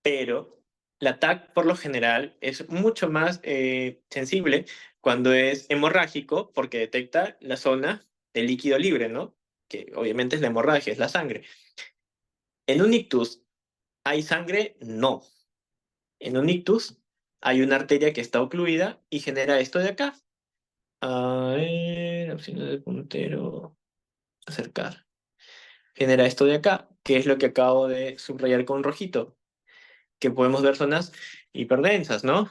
pero la TAC por lo general es mucho más sensible cuando es hemorrágico porque detecta la zona de líquido libre, ¿no? Que obviamente es la hemorragia, es la sangre. En un ictus, ¿hay sangre? No. En un ictus hay una arteria que está ocluida y genera esto de acá. A ver, opciones de puntero, acercar. Genera esto de acá, que es lo que acabo de subrayar con rojito, que podemos ver zonas hiperdensas, ¿no?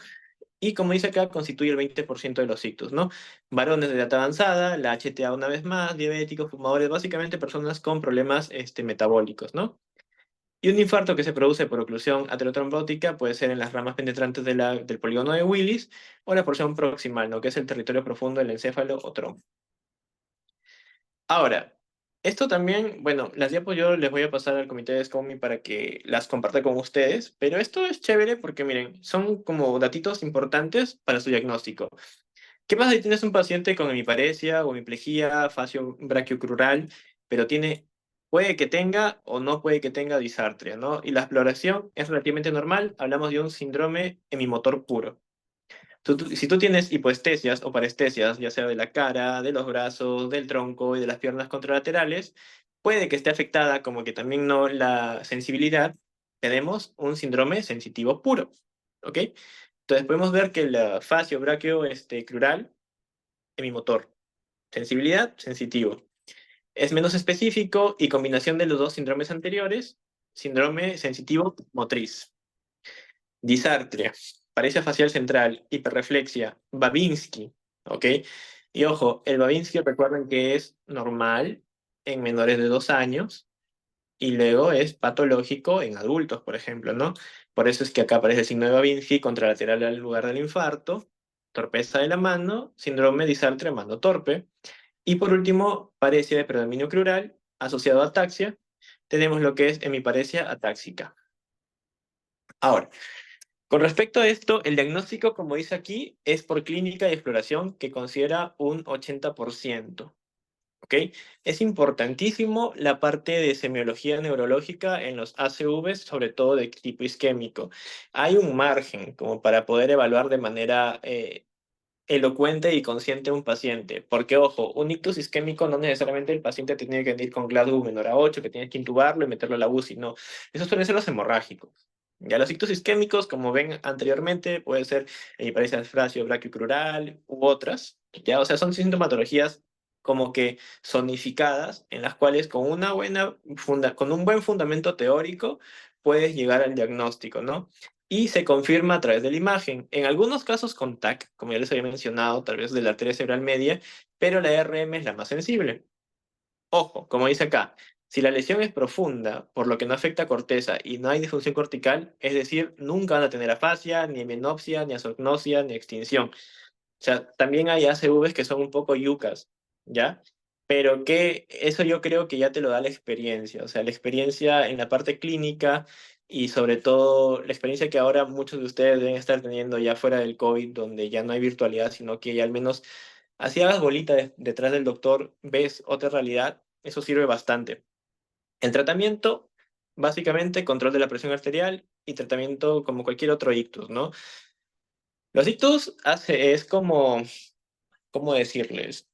Y como dice acá, constituye el 20% de los ictus, ¿no? Varones de edad avanzada, la HTA una vez más, diabéticos, fumadores, básicamente personas con problemas metabólicos, ¿no? Y un infarto que se produce por oclusión aterotrombótica puede ser en las ramas penetrantes del polígono de Willis o la porción proximal, ¿no? Que es el territorio profundo del encéfalo o trompo. Ahora, esto también, bueno, las diapos yo les voy a pasar al comité de SCOMI para que las comparta con ustedes, pero esto es chévere porque miren, son como datitos importantes para su diagnóstico. ¿Qué pasa si tienes un paciente con hemiparesia o hemiplegia facio brachiocrural, pero puede que tenga o no puede que tenga disartria, ¿no? Y la exploración es relativamente normal, hablamos de un síndrome hemimotor puro. Si tú tienes hipoestesias o parestesias, ya sea de la cara, de los brazos, del tronco y de las piernas contralaterales, puede que esté afectada como que también no la sensibilidad, tenemos un síndrome sensitivo puro, ¿ok? Entonces podemos ver que la fascio braquio crural, hemimotor, sensibilidad, sensitivo. Es menos específico y combinación de los dos síndromes anteriores, síndrome sensitivo motriz. Disartria, paresia facial central, hiperreflexia, Babinski, ¿ok? Y ojo, el Babinski recuerden que es normal en menores de 2 años y luego es patológico en adultos, por ejemplo, ¿no? Por eso es que acá aparece el signo de Babinski contralateral al lugar del infarto, torpeza de la mano, síndrome disartria mano torpe. Y por último, paresia de predominio crural asociado a ataxia. Tenemos lo que es hemiparesia atáxica. Ahora, con respecto a esto, el diagnóstico, como dice aquí, es por clínica y exploración que considera un 80%. ¿Ok? Es importantísimo la parte de semiología neurológica en los ACVs, sobre todo de tipo isquémico. Hay un margen como para poder evaluar de manera elocuente y consciente a un paciente. Porque, ojo, un ictus isquémico no necesariamente el paciente tiene que venir con Glasgow menor a 8, que tienes que intubarlo y meterlo a la UCI, no. Esos suelen ser los hemorrágicos. Ya los ictus isquémicos, como ven anteriormente, puede ser hemiparesia facio brachiocrural u otras. Ya, o sea, son sintomatologías como que zonificadas, en las cuales con con un buen fundamento teórico puedes llegar al diagnóstico, ¿no? Y se confirma a través de la imagen. En algunos casos con TAC, como ya les había mencionado, tal vez de la arteria cerebral media, pero la RM es la más sensible. Ojo, como dice acá, si la lesión es profunda, por lo que no afecta a corteza y no hay disfunción cortical, es decir, nunca van a tener afasia, ni hemenopsia, ni asognosia, ni extinción. O sea, también hay ACVs que son un poco yucas, ¿ya? Pero que eso yo creo que ya te lo da la experiencia, o sea, la experiencia en la parte clínica y sobre todo la experiencia que ahora muchos de ustedes deben estar teniendo ya fuera del COVID, donde ya no hay virtualidad, sino que ya al menos así hagas bolita detrás del doctor, ves otra realidad, eso sirve bastante. El tratamiento, básicamente, control de la presión arterial y tratamiento como cualquier otro ictus, ¿no? Los ictus es como, ¿cómo decirles?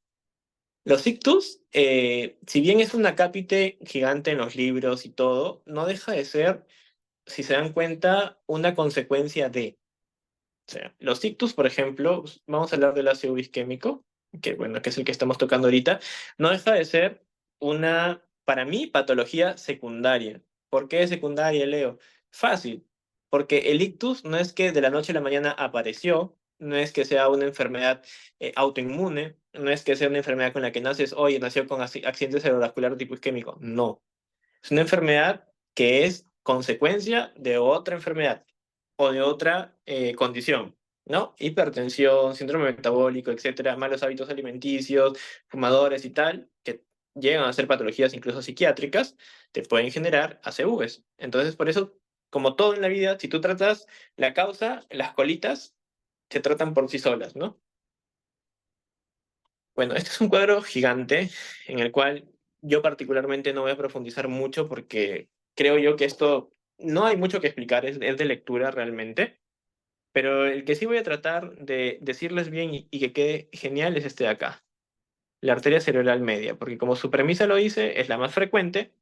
Los ictus, si bien es un acápite gigante en los libros y todo, no deja de ser, si se dan cuenta, una consecuencia de. O sea, los ictus, por ejemplo, vamos a hablar del ácido isquémico, que bueno, que es el que estamos tocando ahorita, no deja de ser una, para mí, patología secundaria. ¿Por qué secundaria, Leo? Fácil, porque el ictus no es que de la noche a la mañana apareció, no es que sea una enfermedad autoinmune, no es que sea una enfermedad con la que naces, oye, nació con accidente cerebrovascular tipo isquémico, no. Es una enfermedad que es consecuencia de otra enfermedad o de otra condición, ¿no? Hipertensión, síndrome metabólico, etcétera, malos hábitos alimenticios, fumadores y tal, que llegan a ser patologías incluso psiquiátricas, te pueden generar ACVs. Entonces, por eso, como todo en la vida, si tú tratas la causa, las colitas se tratan por sí solas, ¿no? Bueno, este es un cuadro gigante en el cual yo particularmente no voy a profundizar mucho porque creo yo que esto no hay mucho que explicar, es de lectura realmente, pero el que sí voy a tratar de decirles bien y que quede genial es este de acá, la arteria cerebral media, porque como su premisa lo dice, es la más frecuente,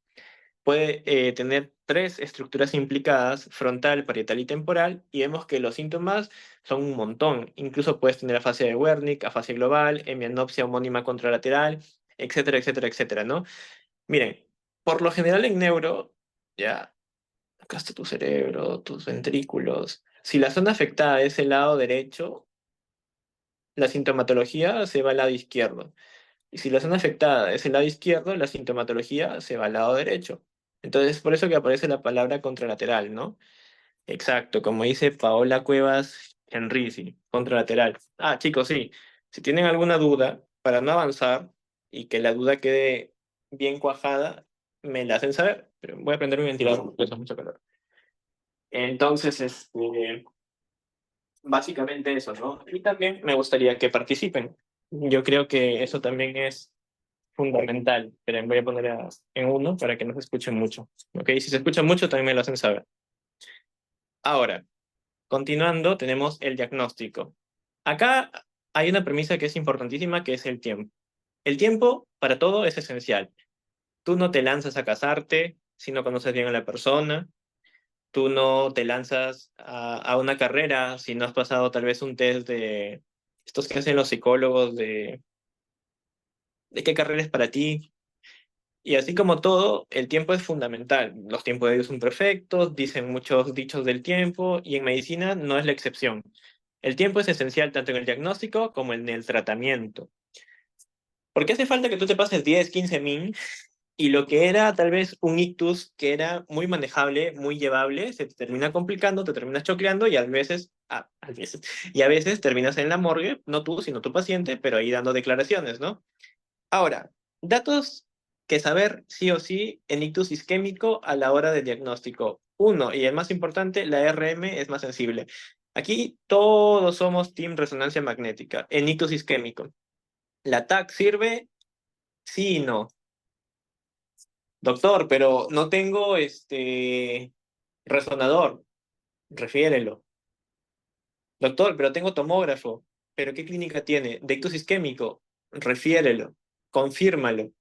puede tener tres estructuras implicadas, frontal, parietal y temporal, y vemos que los síntomas son un montón. Incluso puedes tener afasia de Wernicke, afasia global, hemianopsia homónima contralateral, etcétera, etcétera, etcétera, ¿no? Miren, por lo general en neuro, ya, acá está tu cerebro, tus ventrículos. Si la zona afectada es el lado derecho, la sintomatología se va al lado izquierdo. Y si la zona afectada es el lado izquierdo, la sintomatología se va al lado derecho. Entonces, es por eso que aparece la palabra contralateral, ¿no? Exacto, como dice Paola Cuevas Enrisi, contralateral. Ah, chicos, sí. Si tienen alguna duda, para no avanzar y que la duda quede bien cuajada, me la hacen saber. Pero voy a prender un ventilador porque hace mucho calor. Entonces, básicamente eso, ¿no? Y también me gustaría que participen. Yo creo que eso también es fundamental. Pero voy a poner en uno para que no se escuche mucho. ¿Ok? Si se escucha mucho, también me lo hacen saber. Ahora, continuando, tenemos el diagnóstico. Acá hay una premisa que es importantísima, que es el tiempo. El tiempo para todo es esencial. Tú no te lanzas a casarte si no conoces bien a la persona. Tú no te lanzas a una carrera si no has pasado tal vez un test de estos que hacen los psicólogos de qué carrera es para ti. Y así como todo, el tiempo es fundamental. Los tiempos de Dios son perfectos, dicen muchos dichos del tiempo, y en medicina no es la excepción. El tiempo es esencial tanto en el diagnóstico como en el tratamiento. Porque hace falta que tú te pases 10, 15 min y lo que era tal vez un ictus que era muy manejable, muy llevable, se te termina complicando, te terminas chocleando y y a veces terminas en la morgue, no tú, sino tu paciente, pero ahí dando declaraciones, ¿no? Ahora, datos que saber sí o sí en ictus isquémico a la hora del diagnóstico. Uno, y el más importante, la RM es más sensible. Aquí todos somos team resonancia magnética en ictus isquémico. ¿La TAC sirve? Sí y no. Doctor, pero no tengo resonador. Refiérelo. Doctor, pero tengo tomógrafo. ¿Pero qué clínica tiene? De ictus isquémico. Refiérelo. Confírmalo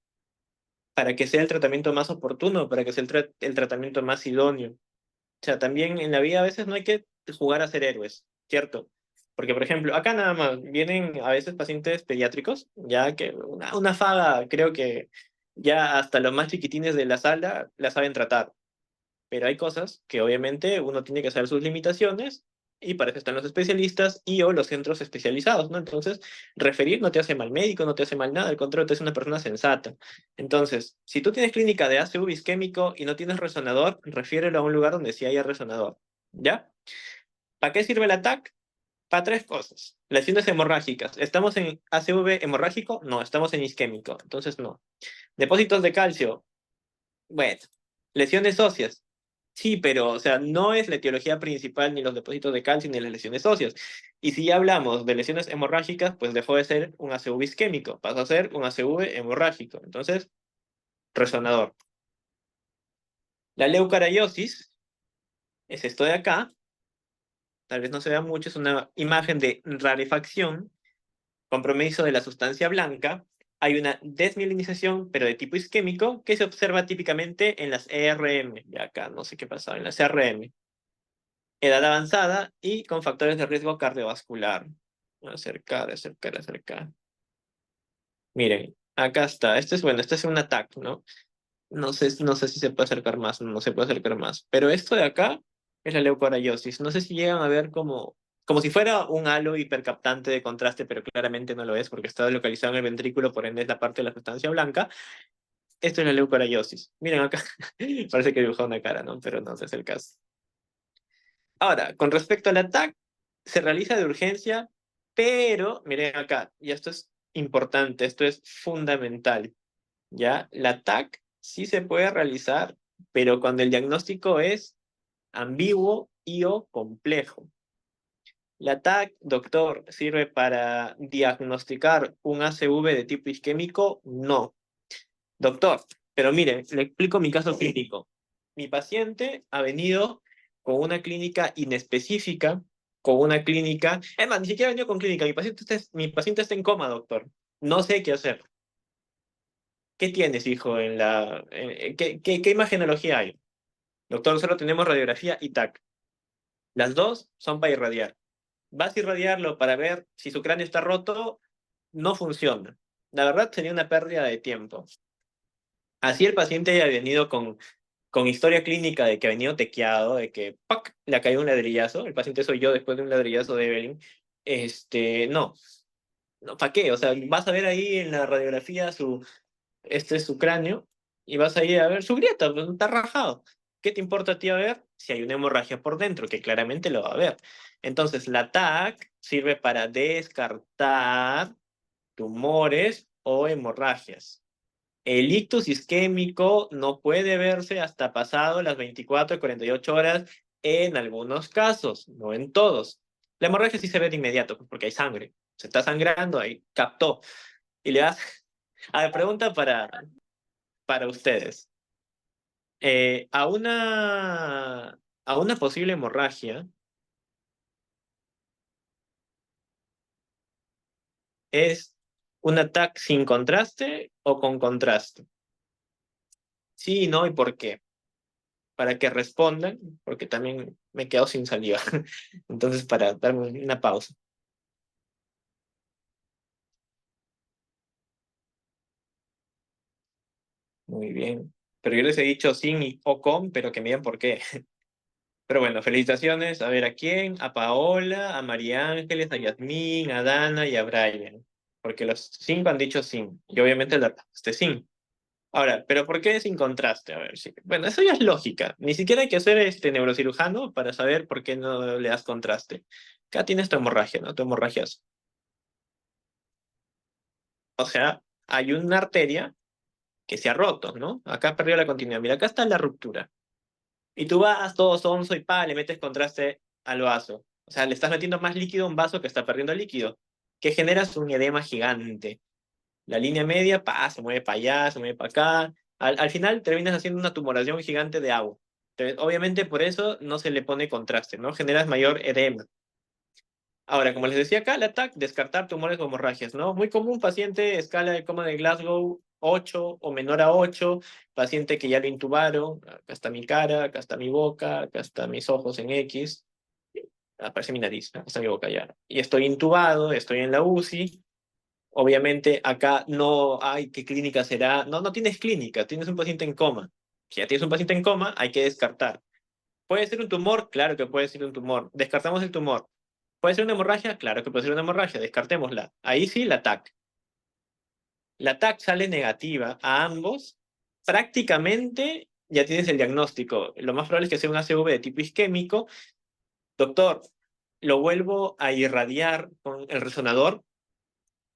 para que sea el tratamiento más oportuno, para que sea el tratamiento más idóneo. O sea, también en la vida a veces no hay que jugar a ser héroes, ¿cierto? Porque, por ejemplo, acá nada más vienen a veces pacientes pediátricos, ya que una faga, creo que ya hasta los más chiquitines de la sala la saben tratar. Pero hay cosas que obviamente uno tiene que saber sus limitaciones y para eso están los especialistas y o los centros especializados, ¿no? Entonces, referir no te hace mal médico, no te hace mal nada, al contrario, te hace una persona sensata. Entonces, si tú tienes clínica de ACV isquémico y no tienes resonador, refiérelo a un lugar donde sí haya resonador, ¿ya? ¿Para qué sirve el TAC? Para tres cosas. Lesiones hemorrágicas. ¿Estamos en ACV hemorrágico? No, estamos en isquémico, entonces no. Depósitos de calcio. Bueno. Lesiones óseas. Sí, pero, o sea, no es la etiología principal ni los depósitos de calcio ni las lesiones óseas. Y si ya hablamos de lesiones hemorrágicas, pues dejó de ser un ACV isquémico, pasó a ser un ACV hemorrágico. Entonces, resonador. La leucariosis es esto de acá, tal vez no se vea mucho, es una imagen de rarefacción, compromiso de la sustancia blanca. Hay una desmielinización, pero de tipo isquémico, que se observa típicamente en las ERM. Y acá no sé qué pasaba, en las ERM. Edad avanzada y con factores de riesgo cardiovascular. Acercar, acercar, acercar. Miren, acá está. Este es bueno, este es un ataque, ¿no? No sé si se puede acercar más, no se puede acercar más. Pero esto de acá es la leucorrhiosis. No sé si llegan a ver como si fuera un halo hipercaptante de contraste, pero claramente no lo es porque está localizado en el ventrículo, por ende es la parte de la sustancia blanca. Esto es la leucorrhiosis. Miren acá, parece que dibujó una cara, ¿no? Pero no ese es el caso. Ahora, con respecto al ataque, se realiza de urgencia, pero miren acá, y esto es importante, esto es fundamental, ¿ya? La ataque sí se puede realizar, pero cuando el diagnóstico es ambiguo y o complejo. La TAC, doctor, ¿sirve para diagnosticar un ACV de tipo isquémico? No. Doctor, pero mire, le explico mi caso clínico. Mi paciente ha venido con una clínica inespecífica, con una clínica... Es más, ni siquiera ha venido con clínica. Mi paciente está en coma, doctor. No sé qué hacer. ¿Qué tienes, hijo, en la... ¿qué imagenología hay? Doctor, solo tenemos radiografía y TAC. Las dos son para irradiar. Vas a irradiarlo para ver si su cráneo está roto, no funciona. La verdad sería una pérdida de tiempo. Así el paciente haya venido con historia clínica de que ha venido tequeado, de que ¡pac! Le ha caído un ladrillazo, el paciente soy yo después de un ladrillazo de Evelyn, no, no, ¿para qué? O sea, vas a ver ahí en la radiografía este es su cráneo, y vas a ir a ver su grieta, pues está rajado. ¿Qué te importa a ti a ver si hay una hemorragia por dentro? Que claramente lo va a ver. Entonces, la TAC sirve para descartar tumores o hemorragias. El ictus isquémico no puede verse hasta pasado las 24 y 48 horas en algunos casos, no en todos. La hemorragia sí se ve de inmediato, pues, porque hay sangre. Se está sangrando, ahí captó. Y le das... A ver, pregunta para ustedes. A una posible hemorragia, ¿es un ataque sin contraste o con contraste? Sí, no, ¿y por qué? Para que respondan, porque también me quedo sin saliva. Entonces, para darme una pausa. Muy bien. Pero yo les he dicho sin o con, pero que me digan por qué. Pero bueno, felicitaciones. A ver, ¿a quién? A Paola, a María Ángeles, a Yasmín, a Dana y a Brian. Porque los cinco han dicho sin. Y obviamente la respuesta es sin. Ahora, ¿pero por qué sin contraste? A ver, sí. Bueno, eso ya es lógica. Ni siquiera hay que ser neurocirujano para saber por qué no le das contraste. Acá tienes tu hemorragia, ¿no? Tu hemorragia. O sea, hay una arteria que se ha roto, ¿no? Acá perdió la continuidad. Mira, acá está la ruptura. Y tú vas todo sonso y le metes contraste al vaso. O sea, le estás metiendo más líquido a un vaso que está perdiendo líquido. Que generas un edema gigante. La línea media, se mueve para allá, se mueve para acá. Al final terminas haciendo una tumoración gigante de agua. Entonces, obviamente por eso no se le pone contraste, ¿no? Generas mayor edema. Ahora, como les decía acá, el TAC, descartar tumores o hemorragias, ¿no? Muy común, paciente, escala de coma de Glasgow 8 o menor a 8, paciente que ya lo intubaron, acá está mi cara, acá está mi boca, acá están mis ojos en X. Aparece mi nariz, hasta mi boca ya. Y estoy intubado, estoy en la UCI. Obviamente acá no hay qué clínica será. No, no tienes clínica, tienes un paciente en coma. Si ya tienes un paciente en coma, hay que descartar. ¿Puede ser un tumor? Claro que puede ser un tumor. Descartamos el tumor. ¿Puede ser una hemorragia? Claro que puede ser una hemorragia. Descartémosla. Ahí sí, la TAC. La TAC sale negativa a ambos. Prácticamente ya tienes el diagnóstico. Lo más probable es que sea un ACV de tipo isquémico. Doctor, ¿lo vuelvo a irradiar con el resonador?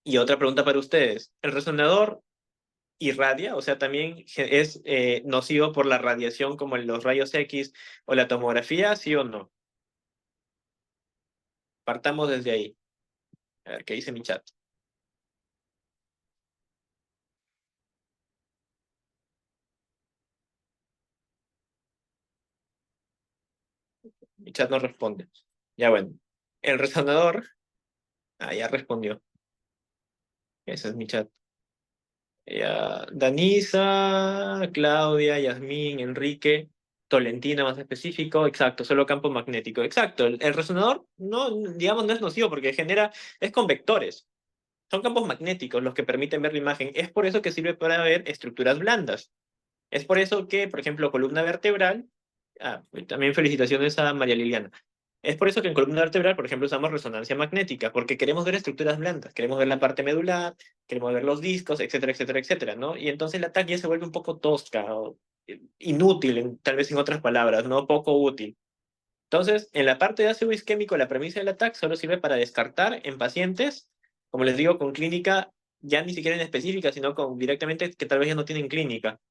Y otra pregunta para ustedes. ¿El resonador irradia? O sea, también es nocivo por la radiación como los rayos X o la tomografía, ¿sí o no? Partamos desde ahí. A ver, ¿qué dice mi chat? Mi chat no responde. Ya bueno. El resonador, ya respondió. Ese es mi chat. Ya, Danisa, Claudia, Yasmín, Enrique, Tolentina más específico, exacto, solo campo magnético. Exacto, el resonador no, digamos, no es nocivo porque es con vectores. Son campos magnéticos los que permiten ver la imagen. Es por eso que sirve para ver estructuras blandas. Es por eso que, por ejemplo, columna vertebral, también felicitaciones a María Liliana. Es por eso que en columna vertebral, por ejemplo, usamos resonancia magnética, porque queremos ver estructuras blandas, queremos ver la parte medular, queremos ver los discos, etcétera, etcétera, etcétera, ¿no? Y entonces la TAC ya se vuelve un poco tosca, o inútil, tal vez en otras palabras, ¿no? Poco útil. Entonces, en la parte de ácido isquémico, la premisa del ATAC solo sirve para descartar en pacientes, como les digo, con clínica ya ni siquiera en específica, sino con directamente que tal vez ya no tienen clínica.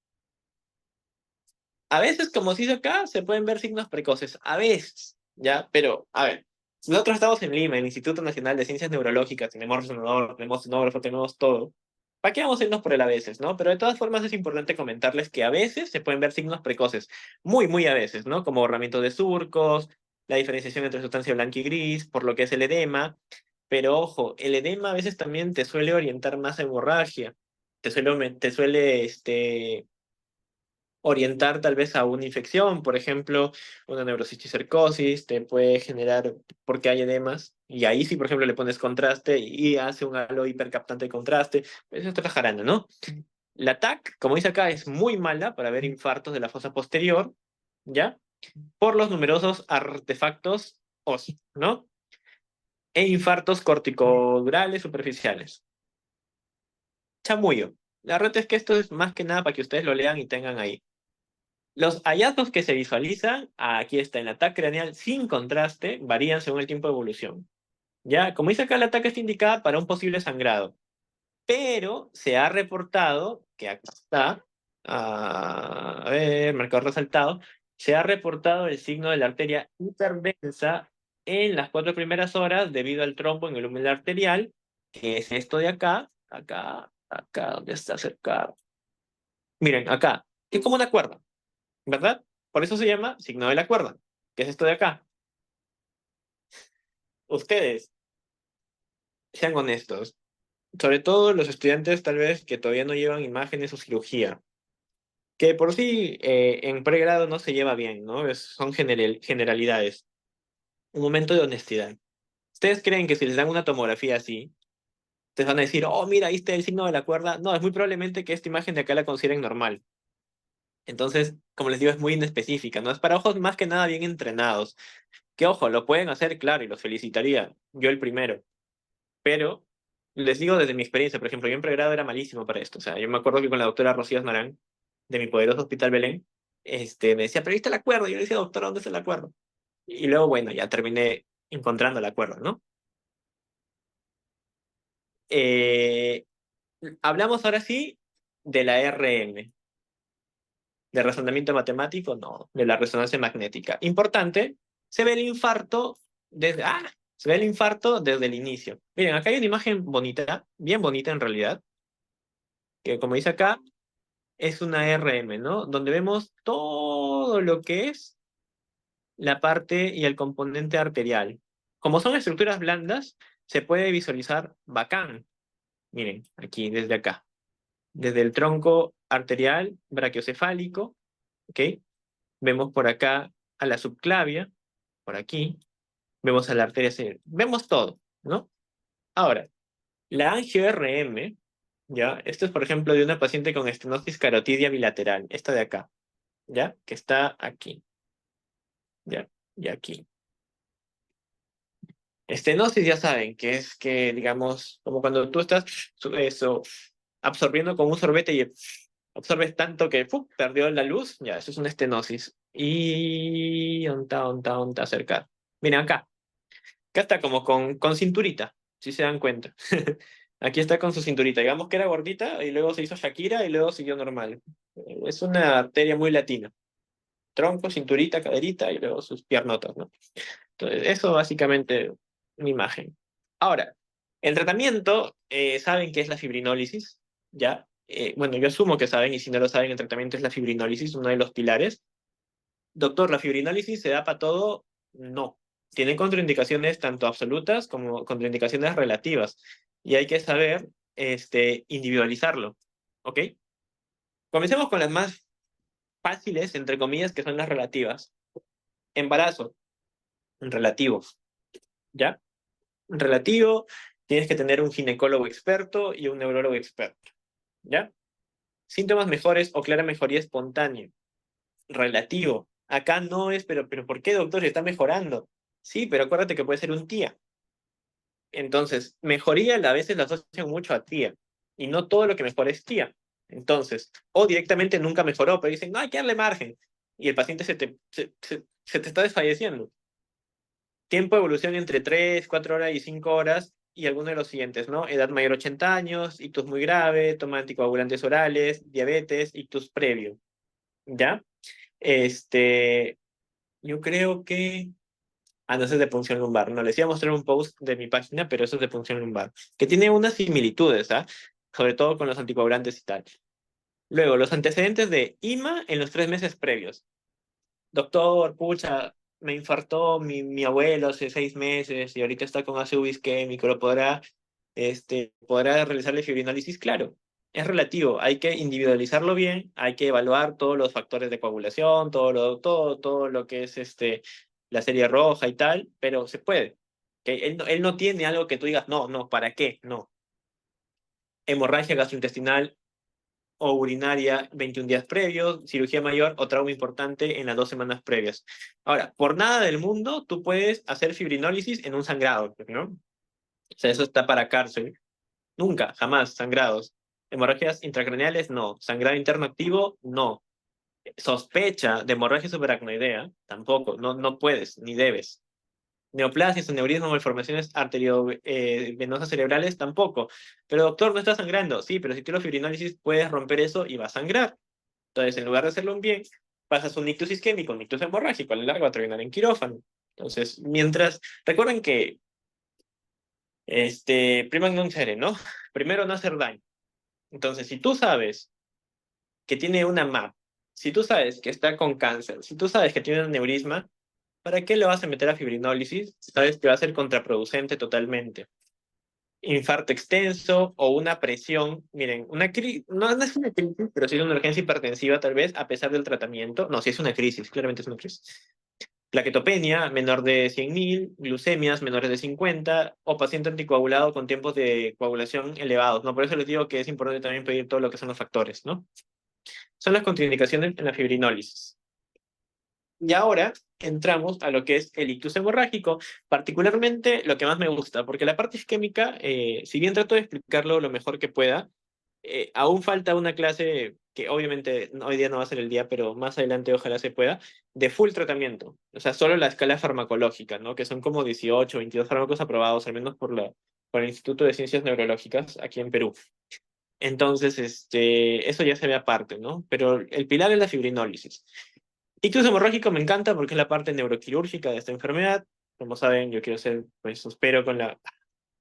A veces, como se dice acá, se pueden ver signos precoces. A veces, ¿ya? Pero, a ver, si nosotros estamos en Lima, en el Instituto Nacional de Ciencias Neurológicas, tenemos resonador, tenemos sonógrafo, tenemos todo. ¿Para qué vamos a irnos por el a veces, no? Pero de todas formas es importante comentarles que a veces se pueden ver signos precoces. Muy, muy a veces, ¿no? Como borramiento de surcos, la diferenciación entre sustancia blanca y gris, por lo que es el edema. Pero ojo, el edema a veces también te suele orientar más a hemorragia. Te suele orientar tal vez a una infección, por ejemplo, una neurocisticercosis, te puede generar, porque hay edemas, y ahí sí, por ejemplo, le pones contraste y hace un halo hipercaptante de contraste, pues es otra jarana, ¿no? La TAC, como dice acá, es muy mala para ver infartos de la fosa posterior, ¿ya? Por los numerosos artefactos óseos, ¿no? E infartos corticodurales superficiales. Chamullo. La verdad es que esto es más que nada para que ustedes lo lean y tengan ahí. Los hallazgos que se visualizan, aquí está en la TAC craneal sin contraste, varían según el tiempo de evolución. Ya, como dice acá, la TAC está indicada para un posible sangrado, pero se ha reportado, que acá está, a ver, marcador resaltado, se ha reportado el signo de la arteria hiperdensa en las 4 primeras horas debido al trombo en el húmero arterial, que es esto de acá, acá, donde está cerca. Miren, acá, que es como una cuerda. ¿Verdad? Por eso se llama signo de la cuerda, que es esto de acá. Ustedes, sean honestos, sobre todo los estudiantes tal vez que todavía no llevan imágenes o cirugía, que por sí en pregrado no se lleva bien, ¿no? Son generalidades. Un momento de honestidad. ¿Ustedes creen que si les dan una tomografía así, ustedes van a decir, oh, mira, ahí está el signo de la cuerda? No, es muy probablemente que esta imagen de acá la consideren normal. Entonces, como les digo, es muy inespecífica, ¿no? Es para ojos más que nada bien entrenados. Que ojo, lo pueden hacer, claro, y los felicitaría. Yo el primero. Pero les digo desde mi experiencia, por ejemplo, yo en pregrado era malísimo para esto. O sea, yo me acuerdo que con la doctora Rocío Asmarán, de mi poderoso Hospital Belén, me decía, pero ¿viste el acuerdo? Y yo le decía, doctora, ¿dónde está el acuerdo? Y luego, bueno, ya terminé encontrando el acuerdo, ¿no? Eh, Hablamos ahora sí de la RM, de razonamiento matemático, no, de la resonancia magnética. Importante, se ve el infarto se ve el infarto desde el inicio. Miren, acá hay una imagen bonita, bien bonita en realidad, que como dice acá, es una RM, ¿no? Donde vemos todo lo que es la parte y el componente arterial. Como son estructuras blandas, se puede visualizar bacán. Miren, aquí, desde acá. Desde el tronco arterial brachiocefálico, ¿ok? Vemos por acá a la subclavia, por aquí. vemos a la arteria cerebral, vemos todo, ¿no? Ahora, la angio-RM, ¿ya? Esto es, por ejemplo, de una paciente con estenosis carotidia bilateral, esta de acá, ¿ya? Que está aquí, ¿ya? Y aquí. Estenosis ya saben que es que, digamos, como cuando tú estás eso, absorbiendo con un sorbete y absorbes tanto que ¡pum! Perdió la luz, ya, eso es una estenosis. Y onta, acercar. Miren acá, acá está como con cinturita, si se dan cuenta. Aquí está con su cinturita, digamos que era gordita y luego se hizo Shakira y luego siguió normal. Es una arteria muy latina. Tronco, cinturita, caderita y luego sus piernotas, ¿no? Entonces, eso básicamente mi imagen. Ahora, el tratamiento, ¿saben qué es la fibrinólisis? ¿Ya? Bueno, yo asumo que saben, y si no lo saben, el tratamiento es la fibrinólisis, uno de los pilares. Doctor, ¿la fibrinólisis se da para todo? No. Tiene contraindicaciones tanto absolutas como contraindicaciones relativas. Y hay que saber individualizarlo. ¿Ok? Comencemos con las más fáciles, entre comillas, que son las relativas. Embarazo, relativo. ¿Ya? Relativo, tienes que tener un ginecólogo experto y un neurólogo experto, ¿ya? Síntomas mejores o clara mejoría espontánea. Relativo. Acá no es, pero ¿por qué, doctor? Está mejorando. Sí, pero acuérdate que puede ser un tía. Entonces, mejoría a veces la asocian mucho a tía. Y no todo lo que mejora es tía. Entonces, o directamente nunca mejoró, pero dicen, no, hay que darle margen. Y el paciente se te está desfalleciendo. Tiempo de evolución entre 3, 4 horas y 5 horas, y algunos de los siguientes, ¿no? Edad mayor a 80 años, ictus muy grave, toma de anticoagulantes orales, diabetes, ictus previo, ¿ya? Este, yo creo que... Ah, no, eso es de punción lumbar. No, les iba a mostrar un post de mi página, pero eso es de punción lumbar, que tiene unas similitudes, ¿ah? Sobre todo con los anticoagulantes y tal. Luego, los antecedentes de IMA en los 3 meses previos. Doctor, pucha, me infartó mi abuelo hace 6 meses y ahorita está con ácido isquémico, ¿podrá realizarle fibrinólisis? Claro, es relativo, hay que individualizarlo bien, hay que evaluar todos los factores de coagulación, todo lo que es la serie roja y tal, pero se puede. Que él no tiene algo que tú digas, no, no, ¿para qué? No. Hemorragia gastrointestinal o urinaria 21 días previos, cirugía mayor o trauma importante en las 2 semanas previas. Ahora, por nada del mundo tú puedes hacer fibrinólisis en un sangrado, ¿no? O sea, eso está para cárcel. Nunca, jamás, sangrados. Hemorragias intracraneales, no. Sangrado interno activo, no. Sospecha de hemorragia subaracnoidea, tampoco. No, no puedes, ni debes. Neoplasias, aneurismas, malformaciones arteriovenosas cerebrales, tampoco. Pero doctor, no está sangrando. Sí, pero si tú lo fibrinólisis puedes romper eso y va a sangrar. Entonces, en lugar de hacerlo un bien, pasas un ictus isquémico, un ictus hemorrágico, a la larga va a terminar en quirófano. Entonces, recuerden que, primum non cere, ¿no? Primero no hacer daño. Entonces, si tú sabes que tiene una MAP, si tú sabes que está con cáncer, si tú sabes que tiene un aneurisma, ¿para qué le vas a meter a fibrinólisis? Sabes que va a ser contraproducente totalmente. Infarto extenso o una presión, miren, no es una crisis, pero sí es una urgencia hipertensiva tal vez, a pesar del tratamiento. No, sí es una crisis, claramente es una crisis. Plaquetopenia menor de 100.000, glucemias menores de 50, o paciente anticoagulado con tiempos de coagulación elevados, ¿no? Por eso les digo que es importante también pedir todo lo que son los factores, ¿no? Son las contraindicaciones en la fibrinólisis. Y ahora entramos a lo que es el ictus hemorrágico, particularmente lo que más me gusta, porque la parte isquémica, si bien trato de explicarlo lo mejor que pueda, aún falta una clase que obviamente hoy día no va a ser el día, pero más adelante ojalá se pueda, de full tratamiento. O sea, solo la escala farmacológica, ¿no? Que son como 18, 22 fármacos aprobados, al menos por el Instituto de Ciencias Neurológicas aquí en Perú. Entonces, eso ya se ve aparte, ¿no? Pero el pilar es la fibrinólisis. Ictus hemorrágico me encanta porque es la parte neuroquirúrgica de esta enfermedad. Como saben, yo quiero ser, pues espero con la